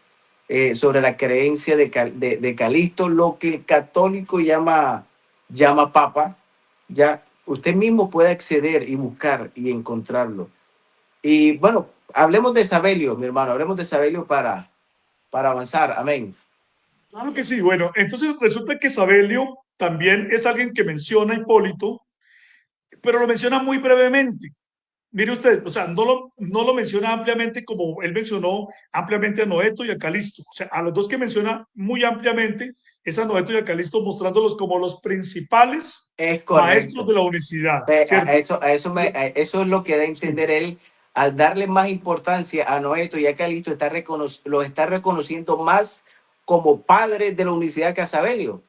la creencia de Calisto, lo que el católico llama papa. Ya usted mismo puede acceder y buscar y encontrarlo. Y bueno, hablemos de Sabelio, mi hermano, hablemos de Sabelio para avanzar. Amén. Claro que sí. Bueno, entonces resulta que Sabelio también es alguien que menciona a Hipólito, pero lo menciona muy brevemente. Mire usted, o sea, no lo menciona ampliamente como él mencionó ampliamente a Noeto y a Calisto. O sea, a los dos que menciona muy ampliamente es a Noeto y a Calisto, mostrándolos como los principales Es maestros correcto. de la unicidad, ¿cierto? Eso es lo que da a Sí, entender él al darle más importancia a Noeto y a Calisto, lo está reconociendo más como padre de la unicidad que a Sabelio.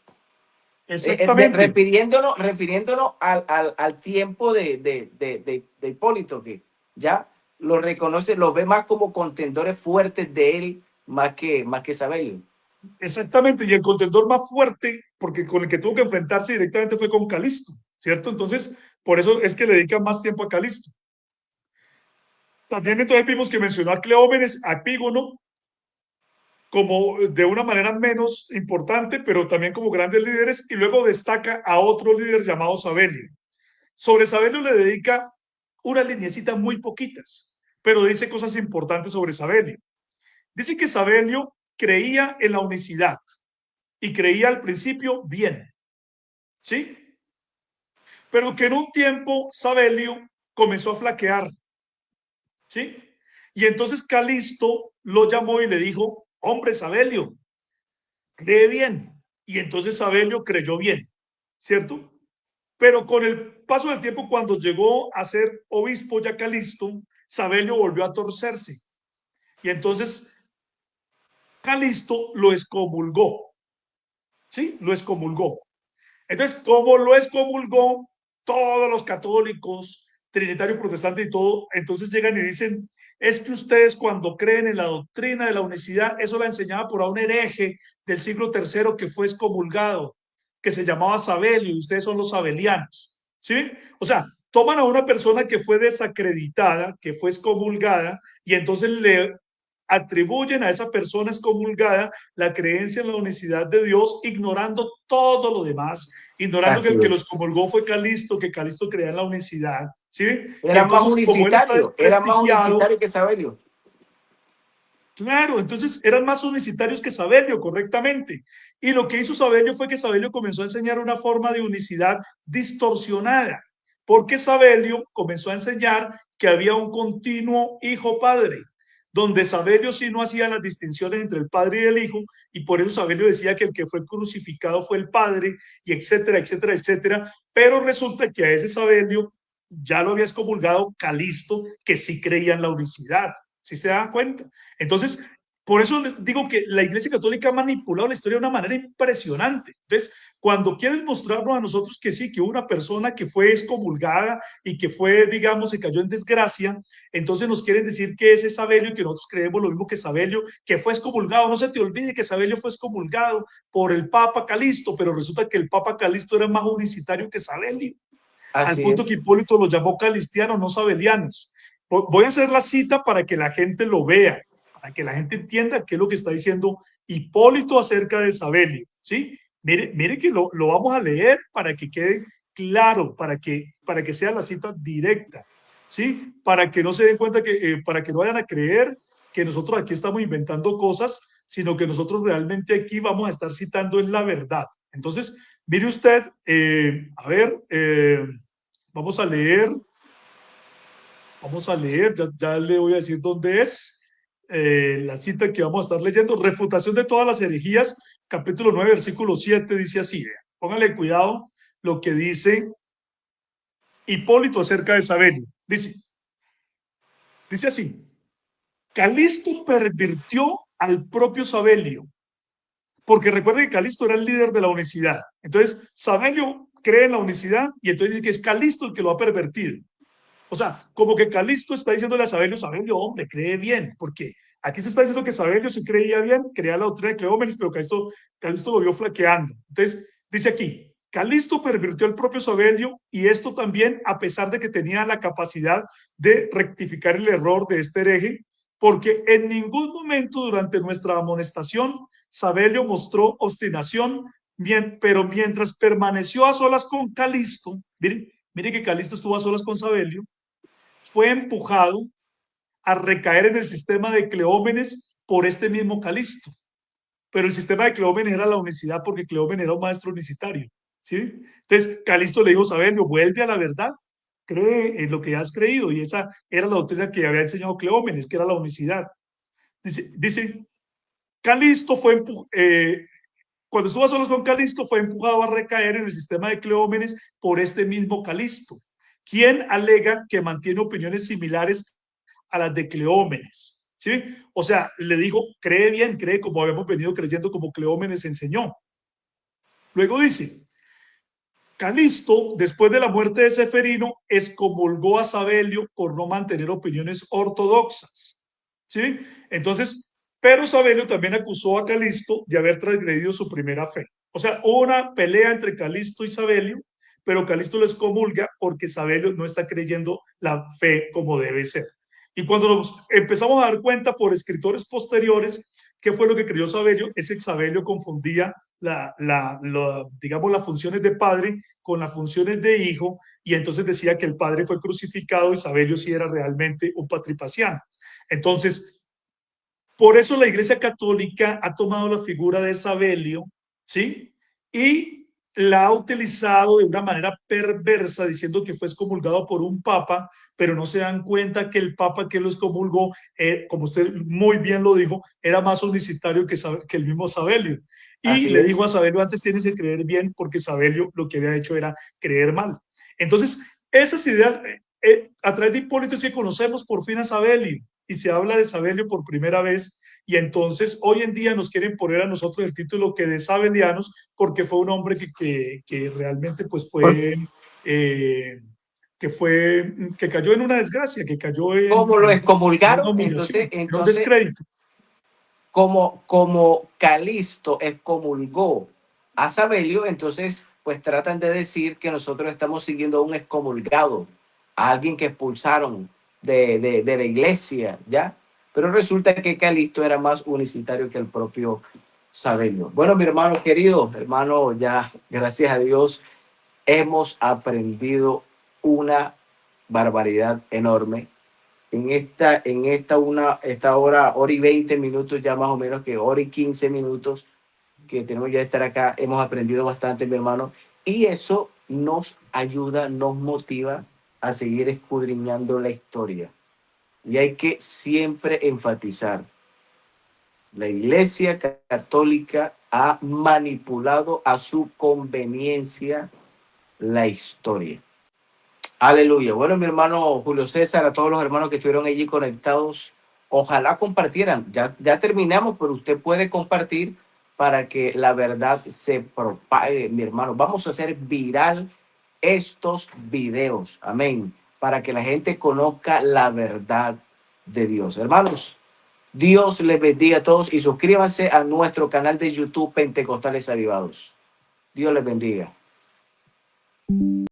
exactamente. Refiriéndonos al tiempo de Hipólito, que ya lo reconoce, lo ve más como contendores fuertes de él, más que Sabelio. Exactamente, y el contendor más fuerte, porque con el que tuvo que enfrentarse directamente fue con Calisto, ¿cierto? Entonces, por eso es que le dedica más tiempo a Calisto. También entonces vimos que mencionó a Cleómenes, a Epígono, como de una manera menos importante, pero también como grandes líderes, y luego destaca a otro líder llamado Sabelio. Sobre Sabelio le dedica una linecita muy poquitas, pero dice cosas importantes sobre Sabelio. Dice que Sabelio creía en la unicidad y creía al principio bien, ¿sí? Pero que en un tiempo Sabelio comenzó a flaquear, ¿sí? Y entonces Calisto lo llamó y le dijo, hombre Sabelio, cree bien. Y entonces Sabelio creyó bien, ¿cierto? Pero con el paso del tiempo, cuando llegó a ser obispo ya Calisto, Sabelio volvió a torcerse. Y entonces Calisto lo excomulgó, ¿sí? Lo excomulgó. Entonces, como lo excomulgó, todos los católicos, trinitarios, protestantes y todo, entonces llegan y dicen, es que ustedes cuando creen en la doctrina de la unicidad, eso la enseñaba por un hereje del siglo III que fue excomulgado, que se llamaba Sabelio, y ustedes son los sabelianos, ¿sí? O sea, toman a una persona que fue desacreditada, que fue excomulgada, y entonces le atribuyen a esa persona excomulgada la creencia en la unicidad de Dios, ignorando todo lo demás, ignorando que Así el que los es. comulgó fue Calisto, que Calisto creía en la unicidad, ¿sí? Y Era más entonces, como él está unicitario, era más desprestigiado, unicitario que Sabelio. claro, entonces eran más unicitarios que Sabelio, correctamente. Y lo que hizo Sabelio fue que Sabelio comenzó a enseñar una forma de unicidad distorsionada, porque Sabelio comenzó a enseñar que había un continuo hijo-padre, donde Sabelio sí no hacía las distinciones entre el padre y el hijo, y por eso Sabelio decía que el que fue crucificado fue el padre, y etcétera, etcétera, etcétera. Pero resulta que a ese Sabelio ya lo había excomulgado Calisto, que sí creía en la unicidad. ¿Sí se dan cuenta? Entonces, por eso les digo que la Iglesia Católica ha manipulado la historia de una manera impresionante. Entonces, cuando quieren mostrarnos a nosotros que sí, que hubo una persona que fue excomulgada y que fue, digamos, se cayó en desgracia, entonces nos quieren decir que ese es Sabelio y que nosotros creemos lo mismo que Sabelio, que fue excomulgado. No se te olvide que Sabelio fue excomulgado por el Papa Calixto, pero resulta que el Papa Calixto era más unicitario que Sabelio, al Así punto es. que Hipólito los llamó calistianos, no sabelianos. Voy a hacer la cita para que la gente lo vea, para que la gente entienda qué es lo que está diciendo Hipólito acerca de Sabelio, ¿sí? Mire que lo vamos a leer para que quede claro, para que sea la cita directa, ¿sí? Para que no se den cuenta para que no vayan a creer que nosotros aquí estamos inventando cosas, sino que nosotros realmente aquí vamos a estar citando en la verdad. Entonces, mire usted, a ver, vamos a leer, ya le voy a decir dónde es la cita que vamos a estar leyendo. Refutación de todas las herejías, capítulo 9, versículo 7, dice así, vea. Póngale cuidado lo que dice Hipólito acerca de Sabelio. Dice así, Calixto pervirtió al propio Sabelio, porque recuerden que Calixto era el líder de la unicidad. Entonces, Sabelio cree en la unicidad y entonces dice que es Calixto el que lo ha pervertido. O sea, como que Calixto está diciéndole a Sabelio, Sabelio, hombre, cree bien, porque aquí se está diciendo que Sabelio se creía bien, creía la doctrina de Cleómenes, pero Calixto lo vio flaqueando. Entonces, dice aquí, Calixto pervirtió el propio Sabelio y esto también a pesar de que tenía la capacidad de rectificar el error de este hereje, porque en ningún momento durante nuestra amonestación Sabelio mostró obstinación, pero mientras permaneció a solas con Calixto, mire que Calixto estuvo a solas con Sabelio, fue empujado a recaer en el sistema de Cleómenes por este mismo Calixto. Pero el sistema de Cleómenes era la unicidad porque Cleómenes era un maestro unicitario. ¿Sí? Entonces, Calixto le dijo, Sabelio, vuelve a la verdad, cree en lo que has creído. Y esa era la doctrina que había enseñado Cleómenes, que era la unicidad. Dice Calixto cuando estuvo a solos con Calixto, fue empujado a recaer en el sistema de Cleómenes por este mismo Calixto, quien alega que mantiene opiniones similares a las de Cleómenes. ¿Sí? O sea, le dijo, cree bien, cree como habíamos venido creyendo, como Cleómenes enseñó. Luego dice, Calixto, después de la muerte de Ceferino, excomulgó a Sabelio por no mantener opiniones ortodoxas. ¿Sí? Entonces, pero Sabelio también acusó a Calixto de haber transgredido su primera fe. O sea, hubo una pelea entre Calixto y Sabelio, pero Calixto lo excomulga porque Sabelio no está creyendo la fe como debe ser. Y cuando nos empezamos a dar cuenta por escritores posteriores qué fue lo que creyó Sabelio, es que Sabelio confundía digamos, las funciones de padre con las funciones de hijo, y entonces decía que el padre fue crucificado y Sabelio sí era realmente un patripaciano. Entonces, por eso la Iglesia Católica ha tomado la figura de Sabelio, ¿sí? Y la ha utilizado de una manera perversa, diciendo que fue excomulgado por un papa, pero no se dan cuenta que el papa que lo excomulgó, como usted muy bien lo dijo, era más unicitario que el mismo Sabelio. Y Así le dijo es. a Sabelio, antes tienes que creer bien, porque Sabelio lo que había hecho era creer mal. Entonces, esas ideas, a través de Hipólito es que conocemos por fin a Sabelio, y se habla de Sabelio por primera vez, y entonces hoy en día nos quieren poner a nosotros el título que de sabelianos, porque fue un hombre que realmente pues que cayó en una desgracia, que cayó Como lo en una excomulgaron, humillación, en un descrédito. como Calixto excomulgó a Sabelio, entonces pues tratan de decir que nosotros estamos siguiendo a un excomulgado, a alguien que expulsaron de la iglesia, ¿ya? Pero resulta que Calixto era más unicitario que el propio Sabelio. Bueno, mi hermano querido, hermano, ya gracias a Dios hemos aprendido una barbaridad enorme esta hora y 20 minutos, ya más o menos que hora y 15 minutos que tenemos ya de estar acá, hemos aprendido bastante, mi hermano, y eso nos ayuda, nos motiva a seguir escudriñando la historia. Y hay que siempre enfatizar, la Iglesia Católica ha manipulado a su conveniencia la historia. Aleluya. Bueno, mi hermano Julio César, a todos los hermanos que estuvieron allí conectados, Ojalá compartieran. Ya terminamos, pero usted puede compartir para que la verdad se propague, mi hermano. Vamos a hacer viral estos videos. Amén. Para que la gente conozca la verdad de Dios. Hermanos, Dios les bendiga a todos y suscríbanse a nuestro canal de YouTube Pentecostales Avivados. Dios les bendiga.